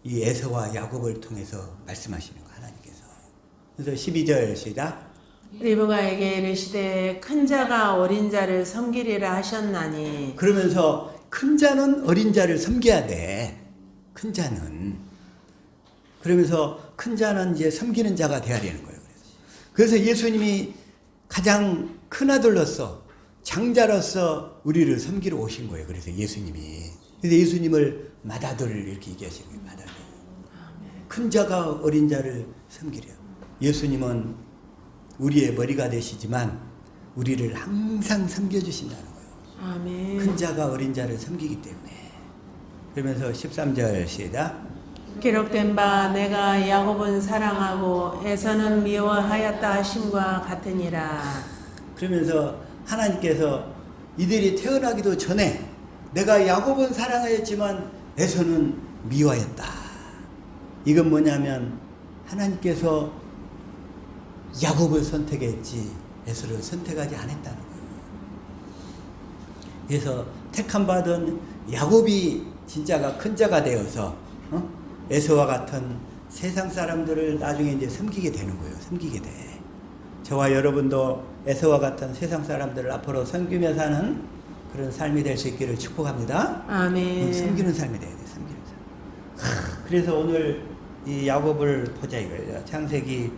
A: 이 에서와 야곱을 통해서 말씀하시는 거예요. 하나님께서. 그래서 12절 시작.
B: 리브가에게 이르시되 큰 자가 어린 자를 섬기리라 하셨나니.
A: 그러면서 큰 자는 어린 자를 섬겨야 돼. 큰 자는. 그러면서 큰 자는 이제 섬기는 자가 돼야 되는 거예요. 그래서 예수님이 가장 큰 아들로서 장자로서 우리를 섬기러 오신 거예요. 그래서 예수님이. 그래서 예수님을 맏아들을 이렇게 얘기하시는 거예요. 맏아들. 큰 자가 어린 자를 섬기려. 예수님은 우리의 머리가 되시지만 우리를 항상 섬겨주신다는 거예요.
B: 아멘.
A: 큰 자가 어린 자를 섬기기 때문에. 그러면서 13절 시작.
B: 기록된 바 내가 야곱은 사랑하고 에서는 미워하였다 하심과 같으니라.
A: 그러면서 하나님께서 이들이 태어나기도 전에 내가 야곱은 사랑하였지만 에서는 미워했다. 이건 뭐냐면 하나님께서 야곱을 선택했지 에서를 선택하지 않았다는 거예요. 그래서 택함 받은 야곱이 진짜가 큰 자가 되어서 에서와 같은 세상 사람들을 나중에 이제 섬기게 되는 거예요. 섬기게 돼. 저와 여러분도 에서와 같은 세상 사람들을 앞으로 섬기며 사는 그런 삶이 될 수 있기를 축복합니다.
B: 아멘.
A: 섬기는 삶이 돼야 돼. 섬기는 삶. 그래서 오늘 이 야곱을 보자 이거예요. 창세기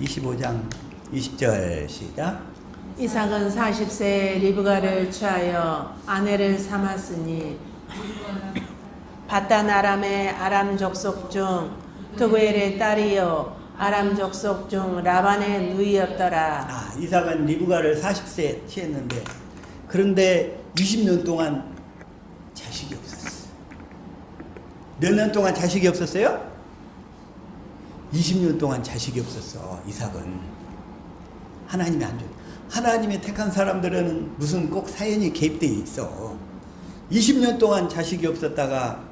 A: 25장 20절 시작.
B: 이삭은 40세에 리브가를 취하여 아내를 삼았으니 바단 아람의 아람 족속 중 드구엘의 딸이요 아람 족속 중 라반의 누이였더라.
A: 아, 이삭은 리브가를 40세에 취했는데 그런데 20년 동안 자식이 없었어. 몇 년 동안 자식이 없었어요? 20년 동안 자식이 없었어. 이삭은 하나님이 안 줘. 하나님의 택한 사람들은 무슨 꼭 사연이 개입되어 있어. 20년 동안 자식이 없었다가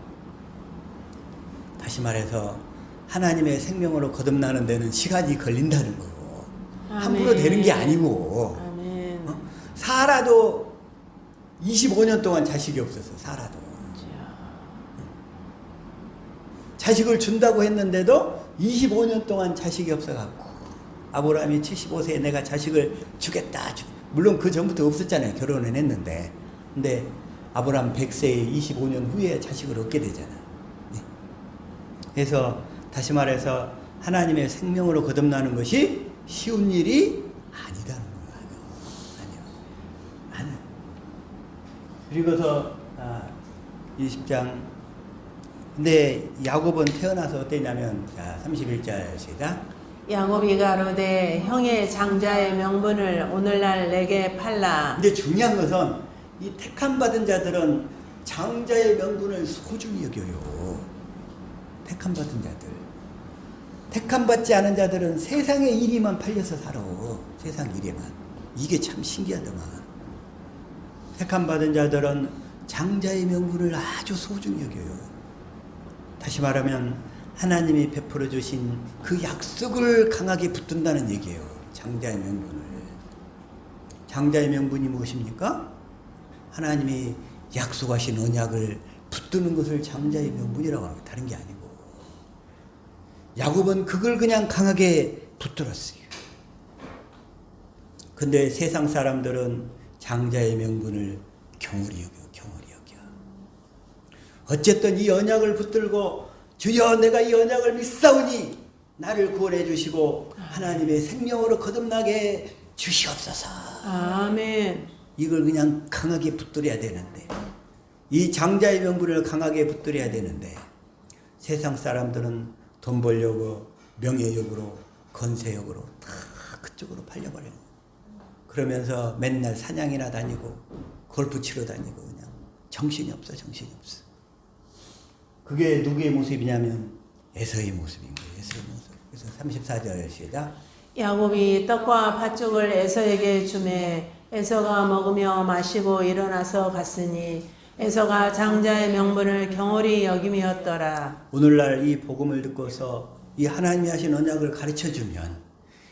A: 다시 말해서 하나님의 생명으로 거듭나는 데는 시간이 걸린다는 거고 함부로 되는 게 아니고
B: 아멘.
A: 사라도 25년 동안 자식이 없었어. 사라도 자식을 준다고 했는데도 25년 동안 자식이 없어갖고 아브라함이 75세에 내가 자식을 주겠다. 물론 그 전부터 없었잖아요. 결혼은 했는데. 근데 아브라함 100세에 25년 후에 자식을 얻게 되잖아. 네. 그래서 다시 말해서 하나님의 생명으로 거듭나는 것이 쉬운 일이 아니다는 거예요. 아니요. 그리고서 20장. 근데 야곱은 태어나서 어땠냐면, 자, 31절 시작.
B: 야곱이 가로되 형의 장자의 명분을 오늘날 내게 팔라.
A: 근데 중요한 것은 이 택함 받은 자들은 장자의 명분을 소중히 여겨요. 택함 받은 자들. 택함 받지 않은 자들은 세상의 일이만 팔려서 살아. 세상 일에만. 이게 참 신기하더만. 택함 받은 자들은 장자의 명분을 아주 소중히 여겨요. 다시 말하면 하나님이 베풀어 주신 그 약속을 강하게 붙든다는 얘기예요. 장자의 명분을. 장자의 명분이 무엇입니까? 하나님이 약속하신 언약을 붙드는 것을 장자의 명분이라고 합니다. 다른 게 아니고. 야곱은 그걸 그냥 강하게 붙들었어요. 근데 세상 사람들은 장자의 명분을 경홀히 여겨. 어쨌든 이 언약을 붙들고 주여 내가 이 언약을 믿사오니 나를 구원해 주시고 하나님의 생명으로 거듭나게 주시옵소서.
B: 아멘.
A: 이걸 그냥 강하게 붙들어야 되는데 이 장자의 명분을 강하게 붙들어야 되는데 세상 사람들은 돈 벌려고 명예욕으로 건세욕으로 다 그쪽으로 팔려버려요. 그러면서 맨날 사냥이나 다니고 골프 치러 다니고 그냥 정신이 없어. 그게 누구의 모습이냐면 에서의 모습인 거예요. 에서의 모습. 그래서 34절 시작.
B: 야곱이 떡과 팥죽을 에서에게 주매 에서가 먹으며 마시고 일어나서 갔으니 에서가 장자의 명분을 경홀히 여김이었더라.
A: 오늘날 이 복음을 듣고서 이 하나님이 하신 언약을 가르쳐주면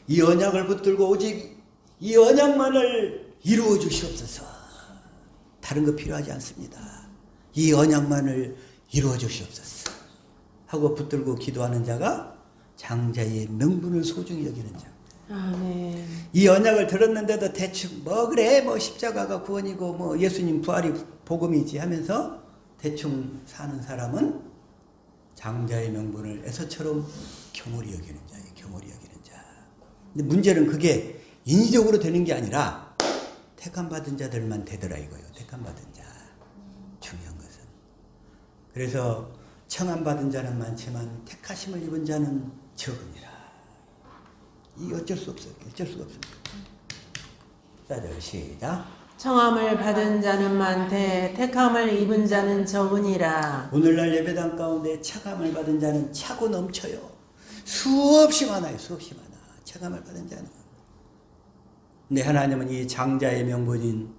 A: 이 언약을 붙들고 오직 이 언약만을 이루어 주시옵소서. 다른 거 필요하지 않습니다. 이 언약만을 이루어 주시옵소서 하고 붙들고 기도하는 자가 장자의 명분을 소중히 여기는 자.
B: 아멘.
A: 이 언약을 들었는데도 대충 뭐 그래 뭐 십자가가 구원이고 뭐 예수님 부활이 복음이지 하면서 대충 사는 사람은 장자의 명분을 에서처럼 경홀히 여기는 자예요. 경홀히 여기는 자. 근데 문제는 그게 인위적으로 되는 게 아니라 택함 받은 자들만 되더라 이거예요. 택함 받은 자. 중요한 것은. 그래서 청함 받은 자는 많지만 택하심을 입은 자는 적으니라. 이 어쩔 수 없어요. 어쩔 수가 없습니다. 자, 시작.
B: 청함을 받은 자는 많되 택함을 입은 자는 적으니라.
A: 오늘날 예배당 가운데 차감을 받은 자는 차고 넘쳐요. 수없이 많아요. 수없이 많아. 차감을 받은 자는. 근데 하나님은 이 장자의 명분인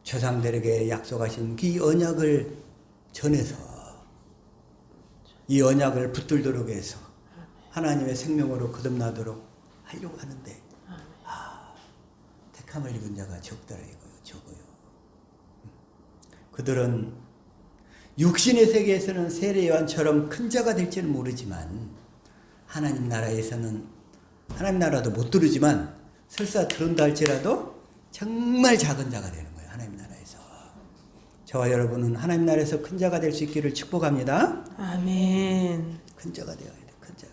A: 조상들에게 약속하신 그 언약을 전해서 이 언약을 붙들도록 해서 하나님의 생명으로 거듭나도록 하려고 하는데 택함을 입은 자가 적더라 이거요. 적어요. 그들은 육신의 세계에서는 세례 요한처럼 큰 자가 될지는 모르지만 하나님 나라에서는 하나님 나라도 못 들으지만 설사 들은다 할지라도 정말 작은 자가 되는 거예요. 하나님 나라에서. 저와 여러분은 하나님 나라에서 큰 자가 될 수 있기를 축복합니다.
B: 아멘.
A: 큰 자가 되어야 돼. 큰 자가.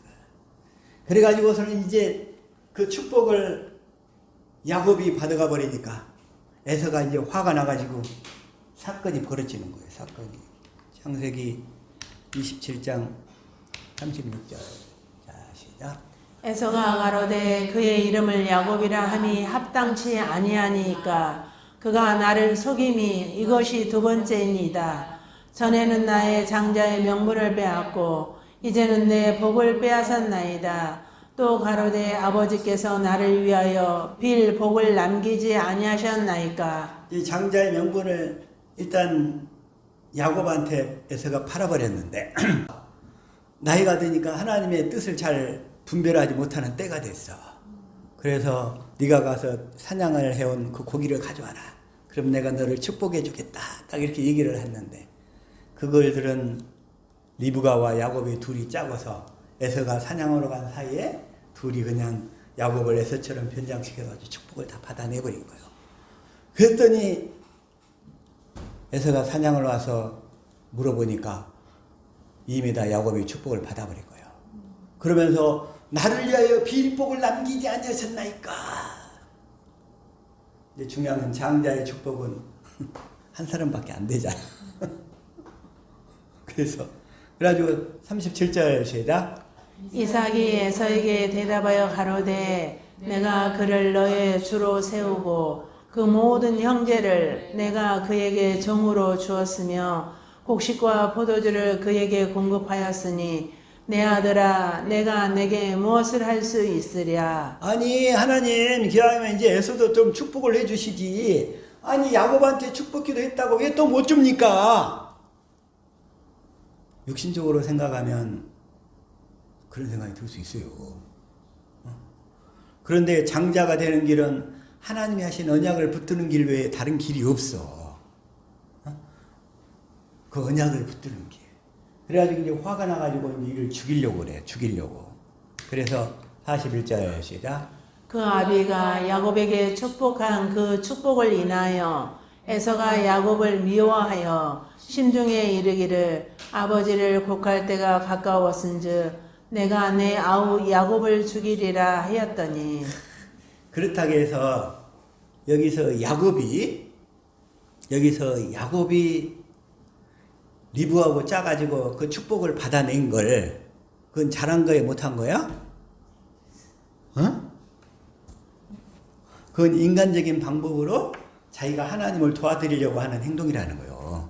A: 그래가지고서는 이제 그 축복을 야곱이 받아가 버리니까 에서가 이제 화가 나가지고 사건이 벌어지는 거예요. 사건이. 창세기 27장 36절. 자, 시작.
B: 에서가 가로되 그의 이름을 야곱이라 함이 합당치 아니하니까 그가 나를 속임이 이것이 두 번째이니다. 전에는 나의 장자의 명분을 빼앗고 이제는 내 복을 빼앗았나이다. 또 가로되 아버지께서 나를 위하여 빌 복을 남기지 아니하셨나이까.
A: 이 장자의 명분을 일단 야곱한테 에서가 팔아버렸는데 나이가 드니까 하나님의 뜻을 잘 분별하지 못하는 때가 됐어. 그래서 네가 가서 사냥을 해온 그 고기를 가져와라. 그럼 내가 너를 축복해 주겠다. 딱 이렇게 얘기를 했는데 그걸 들은 리브가와 야곱이 둘이 짜고서 에서가 사냥하러 간 사이에 둘이 그냥 야곱을 에서처럼 변장시켜가지고 축복을 다 받아내버린 거예요. 그랬더니 에서가 사냥을 와서 물어보니까 이미 다 야곱이 축복을 받아버린 거예요. 그러면서 나를 위하여 빌복을 남기지 아니하셨나이까. 이제 중요한 건 장자의 축복은 한 사람밖에 안 되잖아. 그래가지고 37절 시작.
B: 이삭이 에서에게 대답하여 가로되 내가 그를 너의 주로 세우고 그 모든 형제를 내가 그에게 종으로 주었으며 곡식과 포도주를 그에게 공급하였으니 내 아들아 내가 내게 무엇을 할 수 있으랴.
A: 아니 하나님 기왕이면 이제 에서도 좀 축복을 해주시지. 아니 야곱한테 축복기도 했다고 왜 또 못 줍니까? 육신적으로 생각하면 그런 생각이 들 수 있어요. 그런데 장자가 되는 길은 하나님이 하신 언약을 붙드는 길 외에 다른 길이 없어. 그 언약을 붙드는 길. 그래가지고 이제 화가 나가지고 이제 이를 죽이려고 그래. 죽이려고. 그래서 41절 시작.
B: 그 아비가 야곱에게 축복한 그 축복을 인하여 에서가 야곱을 미워하여 심중에 이르기를 아버지를 곡할 때가 가까웠은즉 내가 내 아우 야곱을 죽이리라 하였더니.
A: 그렇다고 해서 여기서 야곱이 리브하고 짜가지고 그 축복을 받아낸 걸 그건 잘한 거야 못한 거야? 그건 인간적인 방법으로 자기가 하나님을 도와드리려고 하는 행동이라는 거예요.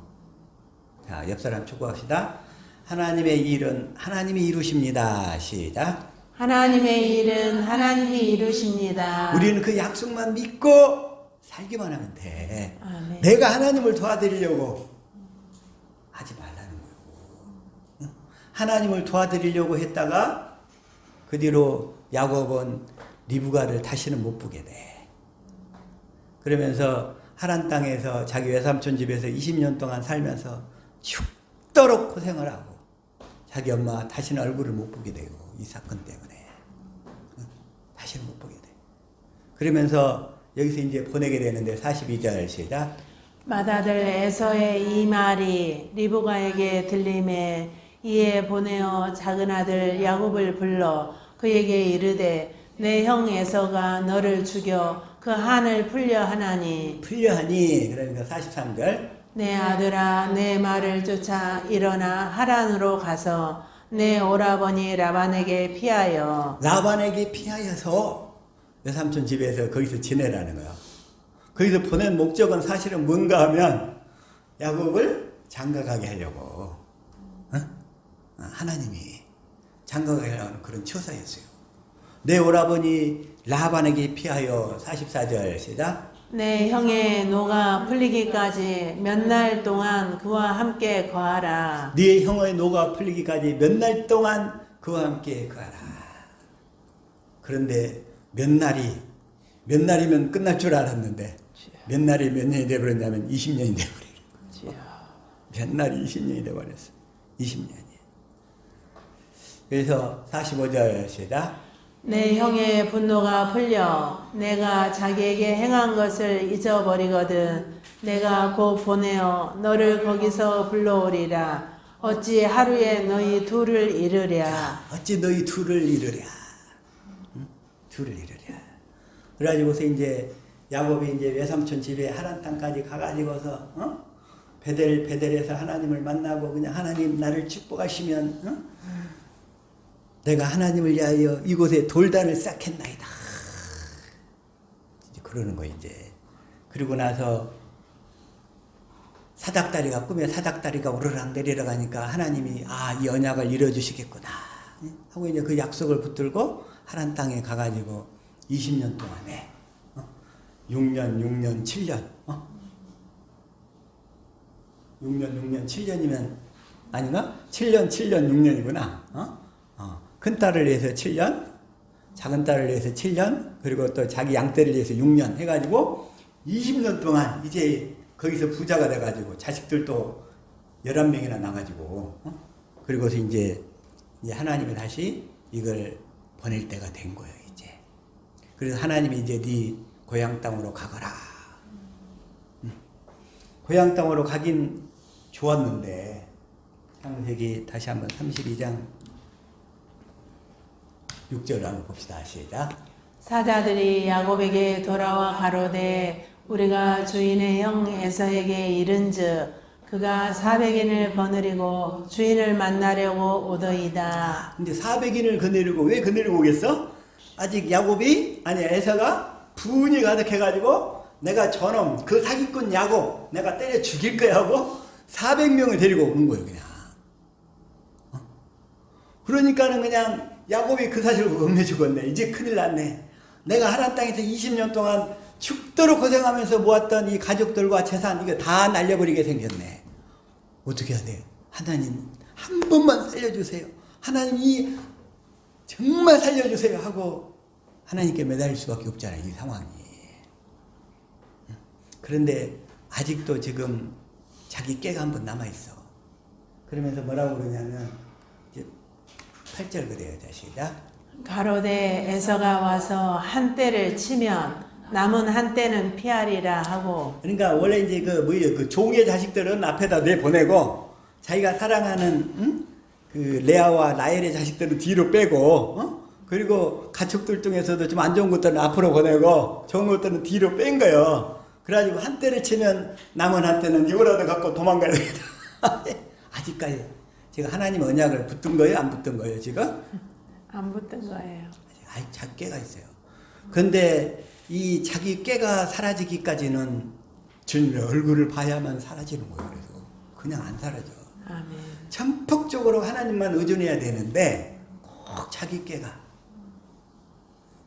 A: 자, 옆 사람 축복합시다. 하나님의 일은 하나님이 이루십니다. 시작.
B: 하나님의 일은 하나님이 이루십니다.
A: 우리는 그 약속만 믿고 살기만 하면 돼.
B: 아멘.
A: 내가 하나님을 도와드리려고 하지 말라는 거예요. 하나님을 도와드리려고 했다가 그 뒤로 야곱은 리브가를 다시는 못 보게 돼. 그러면서 하란 땅에서 자기 외삼촌 집에서 20년 동안 살면서 죽도록 고생을 하고 자기 엄마 다시는 얼굴을 못 보게 되고 이 사건 때문에 다시는 못 보게 돼. 그러면서 여기서 이제 보내게 되는데 42절 시작.
B: 맏아들 에서의 이 말이 리브가에게 들림에 이에 보내어 작은 아들 야곱을 불러 그에게 이르되 내 형 에서가 너를 죽여 그 한을 풀려 하나니.
A: 그러니까 43절.
B: 내 아들아 내 말을 쫓아 일어나 하란으로 가서 내 오라버니 라반에게 피하여.
A: 라반에게 피하여서 외삼촌 집에서 거기서 지내라는 거야. 거기서 보낸 목적은 사실은 뭔가 하면 야곱을 장가가게 하려고 하나님이 장가가게 하려는 그런 처사였어요. 내 오라버니 라반에게 피하여 44절 시작.
B: 내 형의 노가 풀리기까지 몇 날 동안 그와 함께 거하라.
A: 네 형의 노가 풀리기까지 몇 날 동안 그와 함께 거하라. 그런데 몇 날이면 끝날 줄 알았는데 몇 날이 몇 년이 돼버렸냐면 20년이 돼버리는 거예요. 몇 날이 20년이 돼버렸어. 20년이. 그래서 45절 시작.
B: 내 형의 분노가 풀려 내가 자기에게 행한 것을 잊어버리거든 내가 곧 보내어 너를 거기서 불러오리라. 어찌 하루에 너희 둘을 이르랴.
A: 어찌 너희 둘을 이르랴. 응? 둘을 이르랴. 그래가지고서 이제 야곱이 이제 외삼촌 집에 하란 땅까지 가가지고서 베델에서 하나님을 만나고 그냥 하나님 나를 축복하시면 내가 하나님을 위하여 이곳에 돌단을 쌓겠나이다. 이제 그러는 거 이제. 그리고 나서 꿈에 사닥다리가 우르르 내려가니까 하나님이 이 언약을 이뤄주시겠구나. 하고 이제 그 약속을 붙들고 하란 땅에 가가지고 20년 동안에 6년, 6년, 7년 6년, 6년, 7년이면 아닌가? 7년, 7년, 6년이구나. 큰 딸을 위해서 7년, 작은 딸을 위해서 7년, 그리고 또 자기 양떼를 위해서 6년 해가지고 20년 동안 이제 거기서 부자가 돼가지고 자식들도 11명이나 나가지고 그리고서 이제 하나님이 다시 이걸 보낼 때가 된 거예요, 이제. 그래서 하나님이 이제 네 고향 땅으로 가거라. 고향 땅으로 가긴 좋았는데, 창세기 다시 한번 32장 6절을 한번 봅시다. 시작.
B: 사자들이 야곱에게 돌아와 가로되 우리가 주인의 형 에서에게 이른즉 그가 400인을 거느리고 주인을 만나려고 오더이다.
A: 근데 400인을 거느리고 왜 거느리고 오겠어? 아직 야곱이 아니 에서가 분이 가득해가지고 내가 저놈 그 사기꾼 야곱 내가 때려 죽일 거야 하고 400명을 데리고 오는 거예요, 그냥. 그러니까는 그냥 야곱이 그 사실을 음해 죽었네. 이제 큰일 났네. 내가 하란 땅에서 20년 동안 죽도록 고생하면서 모았던 이 가족들과 재산 이거 다 날려버리게 생겼네. 어떻게 해야 돼요? 하나님 한 번만 살려주세요. 하나님이 정말 살려주세요 하고 하나님께 매달릴 수밖에 없잖아요, 이 상황이. 그런데 아직도 지금 자기 깨가 한 번 남아있어. 그러면서 뭐라고 그러냐면 이제 8절 그래요. 자, 시작.
B: 가로되 에서가 와서 한 때를 치면 남은 한 때는 피하리라 하고.
A: 그러니까 원래 이제 그 종의 자식들은 앞에다 내보내고 자기가 사랑하는 그 레아와 라헬의 자식들은 뒤로 빼고 그리고 가축들 중에서도 좀 안 좋은 것들은 앞으로 보내고 좋은 것들은 뒤로 뺀 거예요. 그래가지고 한 때를 치면 남은 한 때는 이거라도 갖고 도망가야 되겠다. 아직까지 지금 하나님 언약을 붙든 거예요? 안 붙든 거예요 지금?
B: 안 붙은 거예요.
A: 아직 자기 깨가 있어요. 근데 이 자기 깨가 사라지기까지는 주님의 얼굴을 봐야만 사라지는 거예요. 그래서 그냥 안 사라져.
B: 아멘.
A: 전폭적으로 하나님만 의존해야 되는데 꼭 자기 깨가.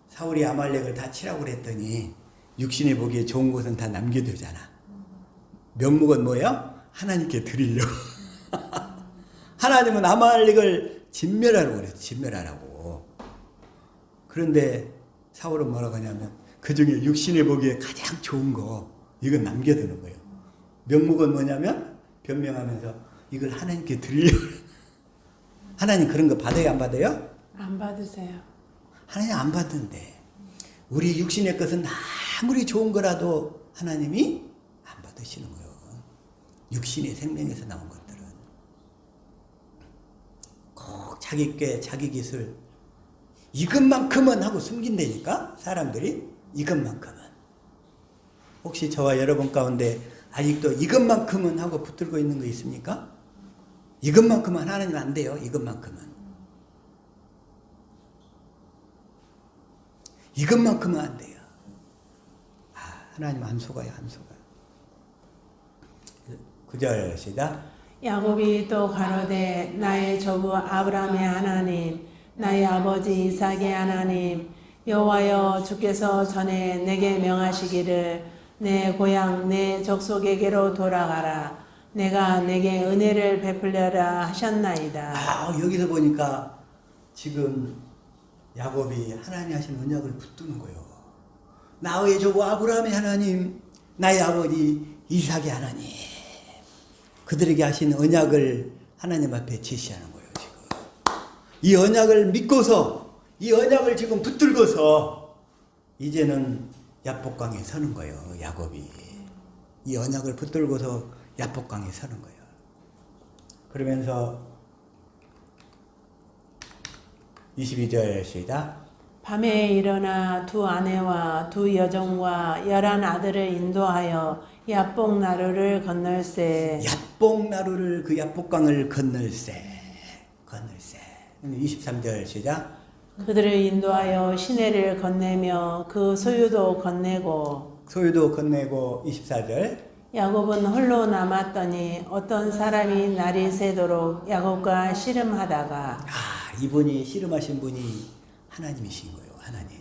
A: 사울이 아말렉을 다 치라고 그랬더니 육신이 보기에 좋은 것은 다 남겨두잖아. 명목은 뭐예요? 하나님께 드리려고. 하나님은 아말렉을 진멸하라고 그랬어. 진멸하라고. 그런데 사울은 뭐라고 하냐면 그 중에 육신이 보기에 가장 좋은 거 이건 남겨두는 거예요. 명목은 뭐냐면 변명하면서 이걸 하나님께 드리려고. 하나님 그런 거 받아요, 안 받아요?
B: 안 받으세요.
A: 하나님 안 받는데 우리 육신의 것은 아무리 좋은 거라도 하나님이 안 받으시는 거예요. 육신의 생명에서 나온 것들은 꼭 자기 꾀, 자기 기술 이것만큼은 하고 숨긴다니까 사람들이. 이것만큼은. 혹시 저와 여러분 가운데 아직도 이것만큼은 하고 붙들고 있는 거 있습니까? 이것만큼은 하나님 안 돼요. 이것만큼은. 이것만큼은 안 돼요. 하나님 안 속아요, 안 속아요. 9절 시작.
B: 야곱이 또 가로되 나의 조부 아브라함의 하나님 나의 아버지 이삭의 하나님 여호와여 주께서 전에 내게 명하시기를 내 고향 내 족속에게로 돌아가라. 내가 내게 은혜를 베풀려라 하셨나이다.
A: 여기서 보니까 지금 야곱이 하나님 하신 언약을 붙드는 거예요. 나의 조부 아브라함의 하나님, 나의 아버지 이삭의 하나님. 그들에게 하신 언약을 하나님 앞에 제시하는 거예요, 지금. 이 언약을 믿고서, 이 언약을 지금 붙들고서, 이제는 야복강에 서는 거예요, 야곱이. 이 언약을 붙들고서 야복강에 서는 거예요. 그러면서 22절 시작.
B: 밤에 일어나 두 아내와 두 여종과 11 아들을 인도하여 야복 나루를 건널세.
A: 야복 나루를 그 야복강을 건널세. 23절 시작.
B: 그들을 인도하여 시내를 건네며 그 소유도 건네고
A: 24절.
B: 야곱은 홀로 남았더니 어떤 사람이 날이 새도록 야곱과 씨름하다가
A: 이분이 씨름하신 분이 하나님이신 거예요. 하나님.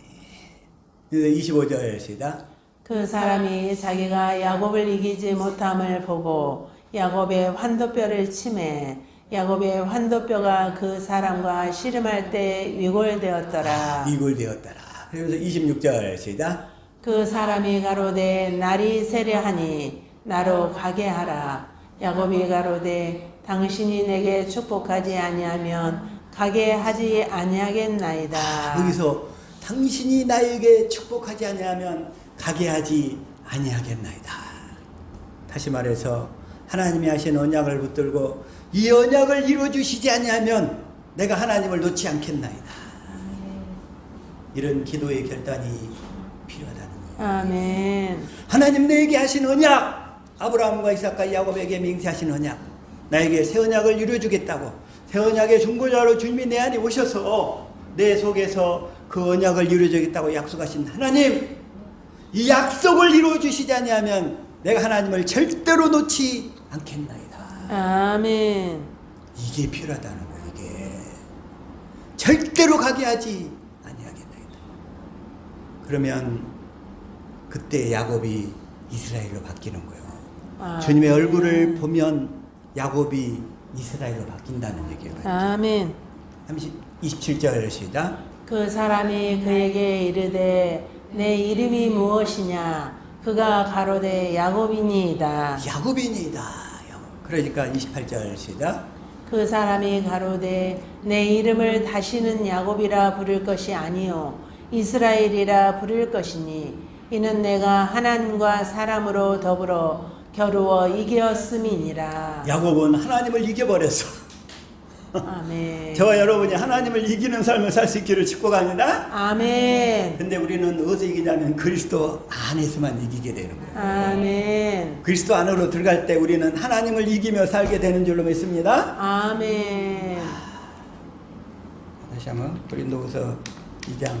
A: 25절 시작.
B: 그 사람이 자기가 야곱을 이기지 못함을 보고 야곱의 환도뼈를 치매 야곱의 환도뼈가 그 사람과 씨름할 때 위골되었더라.
A: 위골되었더라. 그래서 26절 시작.
B: 그 사람이 가로되 날이 세려하니 나로 가게 하라. 야곱이 가로되 당신이 내게 축복하지 아니하면 가게 하지 아니하겠나이다.
A: 여기서 당신이 나에게 축복하지 아니하면 가게 하지 아니하겠나이다. 다시 말해서 하나님이 하신 언약을 붙들고 이 언약을 이루어주시지 아니하면 내가 하나님을 놓지 않겠나이다. 이런 기도의 결단이 필요하다는 거예요.
B: 아멘.
A: 하나님 내게 하신 언약, 아브라함과 이삭과 야곱에게 맹세하신 언약, 나에게 새 언약을 이루어주겠다고, 새 언약의 중보자로 주님이 내 안에 오셔서 내 속에서 그 언약을 이루어주겠다고 약속하신 하나님, 이 약속을 이루어주시지 아니하면 내가 하나님을 절대로 놓지 않겠나이다.
B: 아멘.
A: 이게 필요하다는 거예요. 이게 절대로 가게 하지 아니하겠나이다. 그러면 그때 야곱이 이스라엘로 바뀌는 거예요. 주님의 얼굴을 보면 야곱이 이스라엘로 바뀐다는 얘기예요.
B: 아멘.
A: 27절 시작.
B: 그 사람이 그에게 이르되 내 이름이 무엇이냐? 그가 가로되 야곱이니이다.
A: 야곱이니이다. 그러니까 28절 시작.
B: 그 사람이 가로되 내 이름을 다시는 야곱이라 부를 것이 아니요 이스라엘이라 부를 것이니 이는 내가 하나님과 사람으로 더불어 겨루어 이겼음이니라.
A: 야곱은 하나님을 이겨버렸어.
B: 아멘.
A: 저와 여러분이 하나님을 이기는 삶을 살 수 있기를 축복합니다.
B: 아멘.
A: 근데 우리는 어디서 이기냐면 그리스도 안에서만 이기게 되는 거예요.
B: 아멘.
A: 그리스도 안으로 들어갈 때 우리는 하나님을 이기며 살게 되는 줄로 믿습니다.
B: 아멘.
A: 다시 한번 고린도후서 2장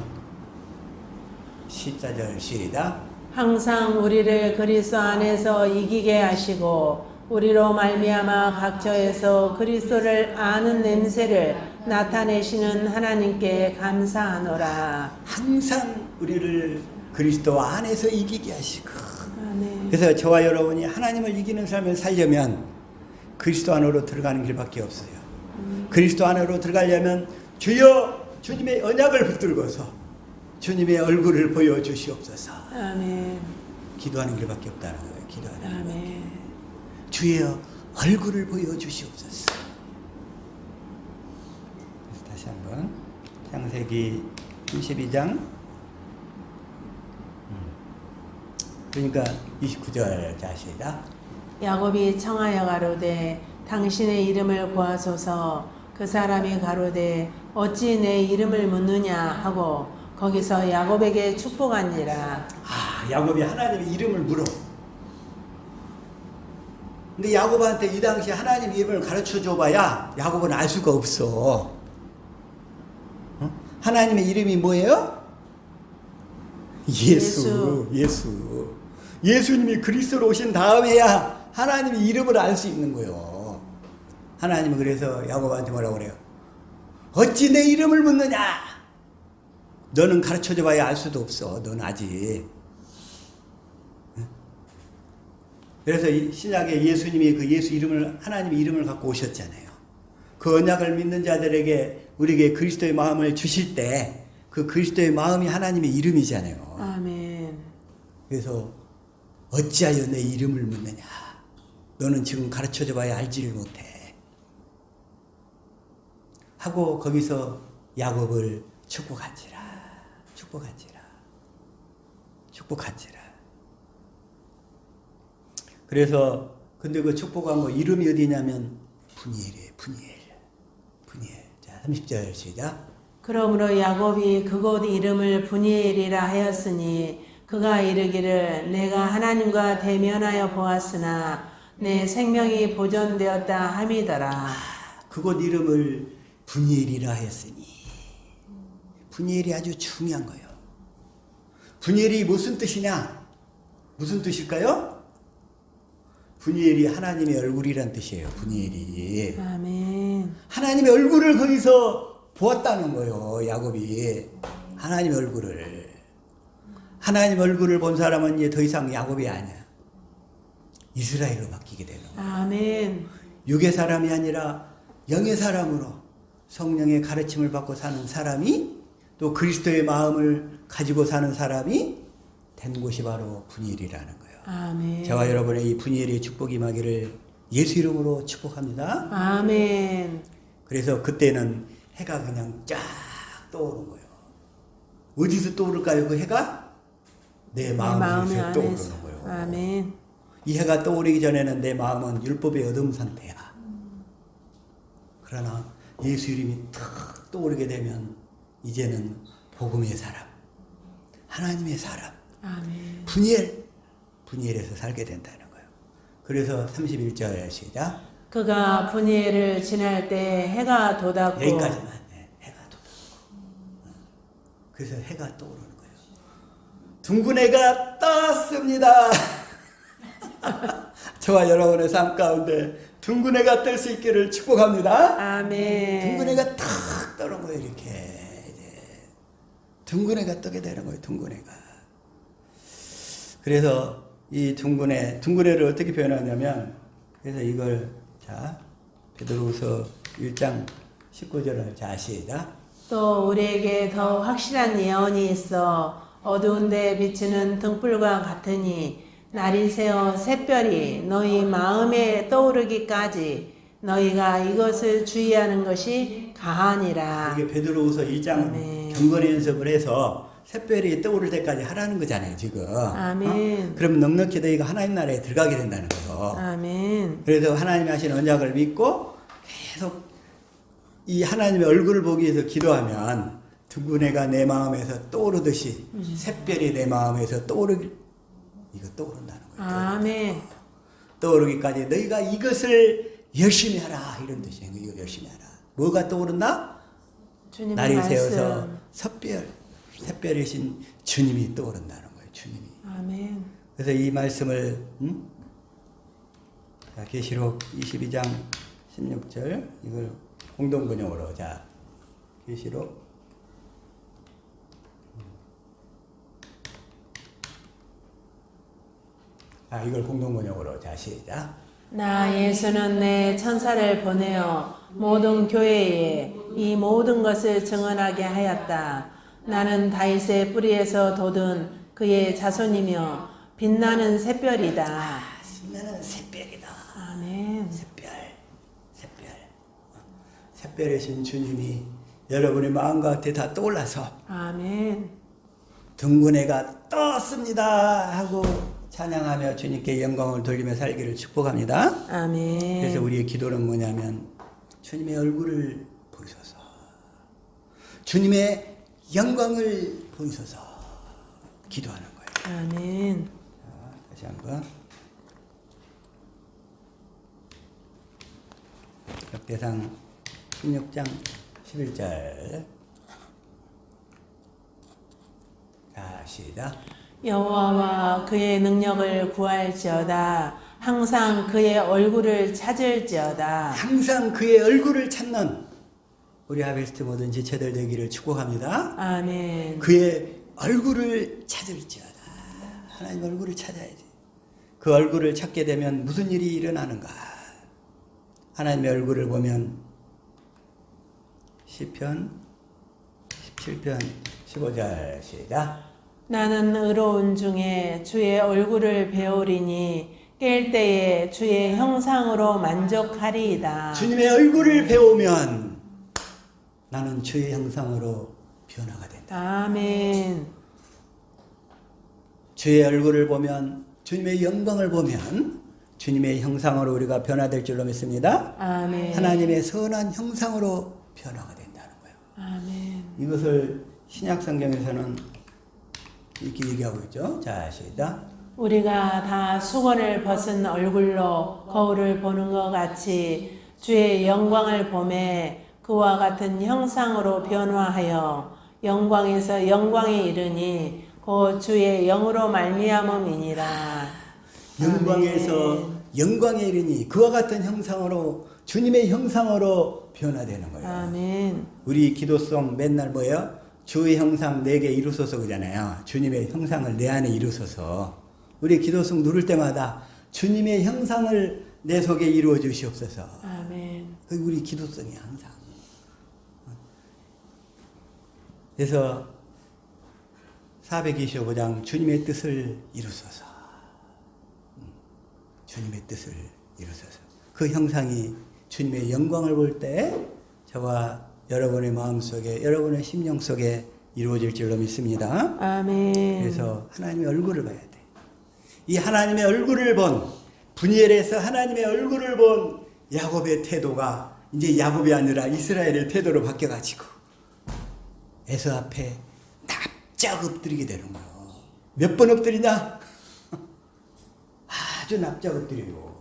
A: 14절 시작.
B: 항상 우리를 그리스도 안에서 이기게 하시고 우리로 말미암아 각처에서 그리스도를 아는 냄새를 나타내시는 하나님께 감사하노라.
A: 항상 우리를 그리스도 안에서 이기게 하시고.
B: 아멘.
A: 그래서 저와 여러분이 하나님을 이기는 삶을 살려면 그리스도 안으로 들어가는 길밖에 없어요. 그리스도 안으로 들어가려면 주여 주님의 언약을 붙들고서 주님의 얼굴을 보여주시옵소서.
B: 아멘.
A: 기도하는 길밖에 없다는 거예요. 기도하는 길밖에.
B: 아멘.
A: 주의 얼굴을 보여주시옵소서. 다시 한번 창세기 32장 그러니까 29절 자시다.
B: 야곱이 청하여 가로되 당신의 이름을 구하소서. 그 사람이 가로되 어찌 내 이름을 묻느냐 하고 거기서 야곱에게 축복한지라.
A: 야곱이 하나님의 이름을 물어. 근데 야곱한테 이 당시 하나님 이름을 가르쳐 줘봐야 야곱은 알 수가 없어. 하나님의 이름이 뭐예요? 예수. 예수님이 그리스도로 오신 다음에야 하나님의 이름을 알 수 있는 거예요. 하나님은 그래서 야곱한테 뭐라고 그래요? 어찌 내 이름을 묻느냐? 너는 가르쳐 줘봐야 알 수도 없어. 넌 아직. 그래서 신약에 예수님이 그 예수 이름을 하나님의 이름을 갖고 오셨잖아요. 그 언약을 믿는 자들에게 우리에게 그리스도의 마음을 주실 때 그 그리스도의 마음이 하나님의 이름이잖아요.
B: 아멘.
A: 그래서 어찌하여 내 이름을 묻느냐? 너는 지금 가르쳐줘 봐야 알지를 못해. 하고 거기서 야곱을 축복한지라. 그래서 근데 그 축복한 거 이름이 어디냐면 분이엘이에요. 분이엘. 자, 30절 시작.
B: 그러므로 야곱이 그곳 이름을 분이엘이라 하였으니 그가 이르기를 내가 하나님과 대면하여 보았으나 내 생명이 보존되었다 함이더라.
A: 그곳 이름을 분이엘이라 하였으니 분이엘이 아주 중요한 거예요. 분이엘이 무슨 뜻이냐? 무슨 뜻일까요? 분이엘이 하나님의 얼굴이란 뜻이에요. 분이엘이
B: 아멘.
A: 하나님의 얼굴을 거기서 보았다는 거예요. 야곱이 하나님 얼굴을. 하나님 얼굴을 본 사람은 이제 더 이상 야곱이 아니야. 이스라엘로 바뀌게 되는 거예요.
B: 아멘.
A: 육의 사람이 아니라 영의 사람으로 성령의 가르침을 받고 사는 사람이, 또 그리스도의 마음을 가지고 사는 사람이 된 곳이 바로 분이엘이라는 거예요.
B: 아멘.
A: 저와 여러분의 이 분이엘의 축복이 임하기를 예수 이름으로 축복합니다.
B: 아멘.
A: 그래서 그때는 해가 그냥 쫙 떠오른 거예요. 어디서 떠오를까요? 그 해가 내 마음에서 떠오르는 거예요.
B: 아멘.
A: 이 해가 떠오르기 전에는 내 마음은 율법의 어둠 상태야. 그러나 예수 이름이 탁 떠오르게 되면 이제는 복음의 사람, 하나님의 사람,
B: 아멘.
A: 분이엘에서 살게 된다는 거예요. 그래서 31절 시작.
B: 그가 분이엘을 지날 때 해가 돋았고.
A: 여기까지만. 해가 돋았고. 그래서 해가 떠오르는 거예요. 둥근 해가 떴습니다. 저와 여러분의 삶 가운데 둥근 해가 뜰 수 있기를 축복합니다.
B: 아멘.
A: 둥근 해가 탁 떠는 거예요. 이렇게 이제 둥근 해가 뜨게 되는 거예요. 둥근 해가. 그래서 이 둥근 해를 어떻게 표현하냐면, 그래서 이걸 자 베드로후서 1장 19절을 자 시작.
B: 또 우리에게 더 확실한 예언이 있어 어두운 데 비치는 등불과 같으니 날이 새어 샛별이 너희 마음에 떠오르기까지 너희가 이것을 주의하는 것이 가하니라.
A: 이게 베드로후서 1장 경건의 연습을 해서 샛별이 떠오를 때까지 하라는 거잖아요, 지금.
B: 아멘.
A: 그럼 넉넉히 너희가 하나님 나라에 들어가게 된다는 거예요.
B: 아멘.
A: 그래서 하나님이 하신 언약을 믿고 계속 이 하나님의 얼굴을 보기 위해서 기도하면 둥근 해가 내 마음에서 떠오르듯이 샛별이 내 마음에서 떠오른다는 거예요.
B: 아멘.
A: 떠오르기까지 너희가 이것을 열심히 하라, 이런 뜻이에요. 이거 열심히 하라. 뭐가 떠오른다?
B: 주님의
A: 날이
B: 말씀.
A: 새어서 샛별이신 주님이 떠오른다는 거예요. 주님이.
B: 아멘.
A: 그래서 이 말씀을 자, 계시록 22장 16절 이걸 공동번역으로, 자 계시록 이걸 공동번역으로, 자 시작.
B: 나 예수는 내 천사를 보내어 모든 교회에 이 모든 것을 증언하게 하였다. 나는 다윗의 뿌리에서 돋은 그의 자손이며 빛나는 샛별이다.
A: 빛나는 샛별이다.
B: 아멘.
A: 샛별이신 주님이 여러분의 마음 가운데 다 떠올라서
B: 아멘.
A: 둥근 해가 떴습니다 하고 찬양하며 주님께 영광을 돌리며 살기를 축복합니다.
B: 아멘.
A: 그래서 우리의 기도는 뭐냐면, 주님의 얼굴을 보이소서, 주님의 영광을 보이소서 기도하는 거예요.
B: 아멘.
A: 자, 다시 한번. 역대상 16장 11절. 자, 시작.
B: 여호와와 그의 능력을 구할지어다. 항상 그의 얼굴을 찾을지어다.
A: 항상 그의 얼굴을 찾는 우리 하베스트 모든 지체들 되기를 축복합니다.
B: 아멘.
A: 그의 얼굴을 찾을지어다. 하나님 얼굴을 찾아야지. 그 얼굴을 찾게 되면 무슨 일이 일어나는가? 하나님의 얼굴을 보면 시편 17편 15절 시작.
B: 나는 의로운 중에 주의 얼굴을 배우리니 깰 때에 주의 형상으로 만족하리이다.
A: 주님의 얼굴을 배우면 나는 주의 형상으로 변화가 된다.
B: 아멘.
A: 주의 얼굴을 보면, 주님의 영광을 보면 주님의 형상으로 우리가 변화될 줄로 믿습니다.
B: 아멘.
A: 하나님의 선한 형상으로 변화가 된다는 거예요.
B: 아멘.
A: 이것을 신약 성경에서는 이렇게 얘기하고 있죠. 자, 시작.
B: 우리가 다 수건을 벗은 얼굴로 거울을 보는 것 같이 주의 영광을 보매 그와 같은 형상으로 변화하여 영광에서 영광에 이르니 곧 주의 영으로 말미암음이니라.
A: 영광에서
B: 아멘.
A: 영광에 이르니 그와 같은 형상으로 주님의 형상으로 변화되는 거예요.
B: 아멘.
A: 우리 기도송 맨날 뭐예요? 주의 형상 내게 이루소서 그러잖아요. 주님의 형상을 내 안에 이루소서. 우리 기도송 누를 때마다 주님의 형상을 내 속에 이루어 주시옵소서.
B: 아멘.
A: 그게 우리 기도송이 항상. 그래서 425장 주님의 뜻을 이루소서. 주님의 뜻을 이루소서. 그 형상이 주님의 영광을 볼 때 저와 여러분의 마음속에 여러분의 심령 속에 이루어질 줄로 믿습니다.
B: 아멘.
A: 그래서 하나님의 얼굴을 봐야 돼. 이 하나님의 얼굴을 본 분이엘에서 하나님의 얼굴을 본 야곱의 태도가 이제 야곱이 아니라 이스라엘의 태도로 바뀌어가지고 에서 앞에 납작 엎드리게 되는 거예요. 몇 번 엎드리냐? 아주 납작 엎드리고.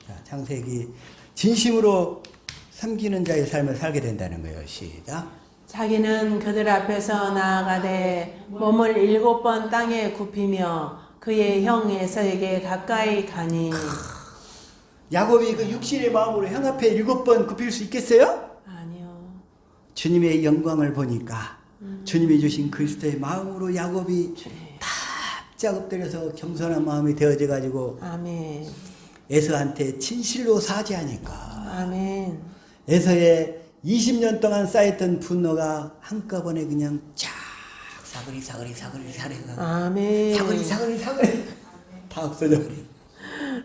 A: 자, 창세기 진심으로 섬기는 자의 삶을 살게 된다는 거예요. 시작.
B: 자기는 그들 앞에서 나아가되 몸을 7번 땅에 굽히며 그의 형 에서에게 가까이 가니.
A: 야곱이 그 육신의 마음으로 형 앞에 7번 굽힐 수 있겠어요?
B: 아니요.
A: 주님의 영광을 보니까 주님이 주신 그리스도의 마음으로 야곱이 납작 엎드려서 겸손한 마음이 되어져 가지고
B: 아멘.
A: 에서한테 진실로 사죄하니까
B: 아멘.
A: 에서의 20년 동안 쌓였던 분노가 한꺼번에 그냥 쫙 사거리
B: 아멘.
A: 다 없어져 버려.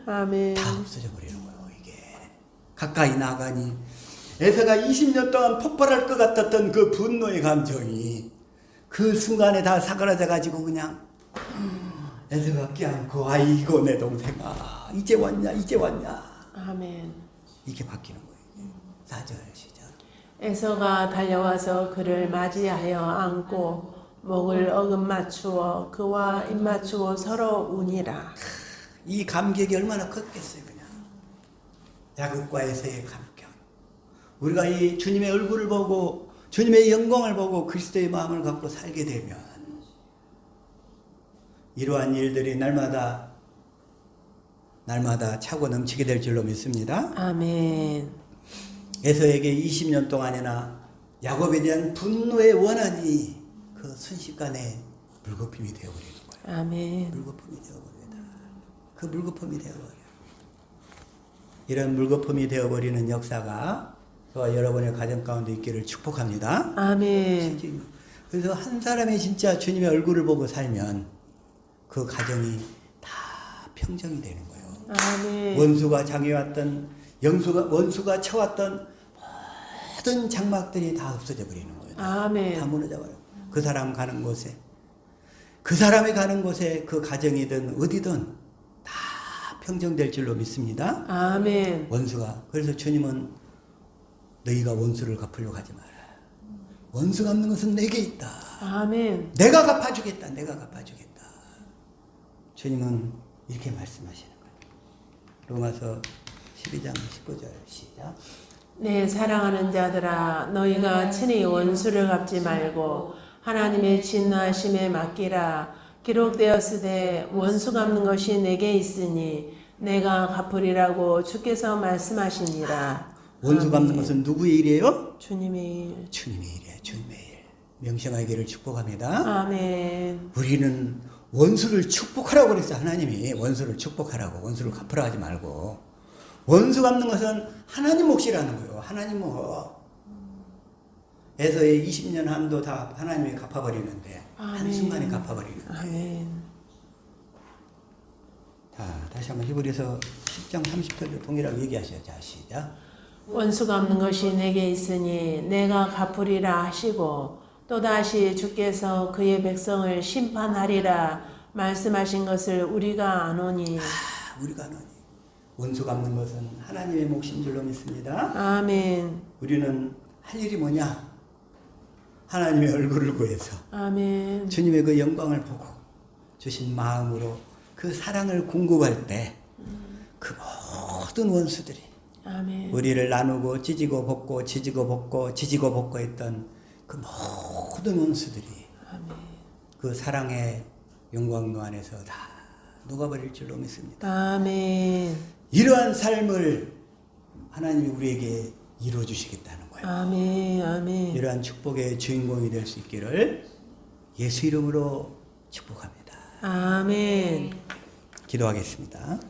B: 아멘.
A: 다 없어져 버리는 거예요. 이게 가까이 나가니 에서가 20년 동안 폭발할 것 같았던 그 분노의 감정이 그 순간에 다 사그라져 가지고 그냥 에서가 껴안고 아이고 내 동생아 이제 왔냐
B: 아멘.
A: 이게 바뀌는 거예요. 4절 시작.
B: 에서가 달려와서 그를 맞이하여 안고 목을 어금 맞추어 그와 입 맞추어 서로 우니라.
A: 이 감격이 얼마나 컸겠어요. 그냥 야곱과 에서의 감격. 우리가 이 주님의 얼굴을 보고 주님의 영광을 보고 그리스도의 마음을 갖고 살게 되면 이러한 일들이 날마다 차고 넘치게 될 줄로 믿습니다.
B: 아멘.
A: 에서에게 20년 동안이나 야곱에 대한 분노의 원한이 그 순식간에 물거품이 되어버리는 거예요.
B: 아멘.
A: 물거품이 되어버린다. 그 물거품이 되어버려요. 이런 물거품이 되어버리는 역사가 저와 여러분의 가정 가운데 있기를 축복합니다.
B: 아멘.
A: 그래서 한 사람이 진짜 주님의 얼굴을 보고 살면 그 가정이 다 평정이 되는 거예요.
B: 아멘.
A: 원수가 장해왔던 원수가 쳐왔던 모든 장막들이 다 없어져 버리는 거예요.
B: 아멘.
A: 다 무너져 버려요. 그 사람 가는 곳에 그 사람이 가는 곳에 그 가정이든 어디든 다 평정될 줄로 믿습니다.
B: 아멘.
A: 원수가 그래서 주님은 너희가 원수를 갚으려고 하지 마라. 원수 갚는 것은 내게 있다.
B: 아멘.
A: 내가 갚아주겠다. 주님은 이렇게 말씀하시는 거예요. 로마서 12장 19절 시작.
B: 내 사랑하는 자들아 너희가 친히 원수를 갚지 말고 하나님의 진노하심에 맡기라. 기록되었으되 원수 갚는 것이 내게 있으니 내가 갚으리라고 주께서 말씀하시니라.
A: 원수 갚는
B: 아멘.
A: 것은 누구의 일이에요?
B: 주님의 일.
A: 주님의 일이에요. 주님의 일. 명심하기를 축복합니다.
B: 아멘.
A: 우리는 원수를 축복하라고 그랬어요. 하나님이 원수를 축복하라고. 원수를 갚으라 하지 말고. 원수 갚는 것은 하나님 몫이라는 거예요. 하나님 몫. 에서의 20년 한도 다 하나님이 갚아버리는데
B: 아멘.
A: 한순간에 갚아버리는 거예요.
B: 아멘.
A: 자, 다시 한번 히브리서 10장 30절로 동일하게 얘기하셔요. 자, 시작.
B: 원수 갚는 것이 내게 있으니 내가 갚으리라 하시고 또다시 주께서 그의 백성을 심판하리라 말씀하신 것을 우리가 아노니.
A: 우리가 아노니. 원수 갚는 것은 하나님의 몫인 줄로 믿습니다.
B: 아멘.
A: 우리는 할 일이 뭐냐? 하나님의 얼굴을 구해서
B: 아멘.
A: 주님의 그 영광을 보고 주신 마음으로 그 사랑을 공급할 때 그 모든 원수들이
B: 아멘.
A: 우리를 나누고 찢고 벗고 했던 그 모든 원수들이
B: 아멘.
A: 그 사랑의 영광 안에서 다 녹아버릴 줄로 믿습니다.
B: 아멘.
A: 이러한 삶을 하나님이 우리에게 이루어 주시겠다는 거예요.
B: 아멘. 아멘.
A: 이러한 축복의 주인공이 될 수 있기를 예수 이름으로 축복합니다.
B: 아멘.
A: 기도하겠습니다.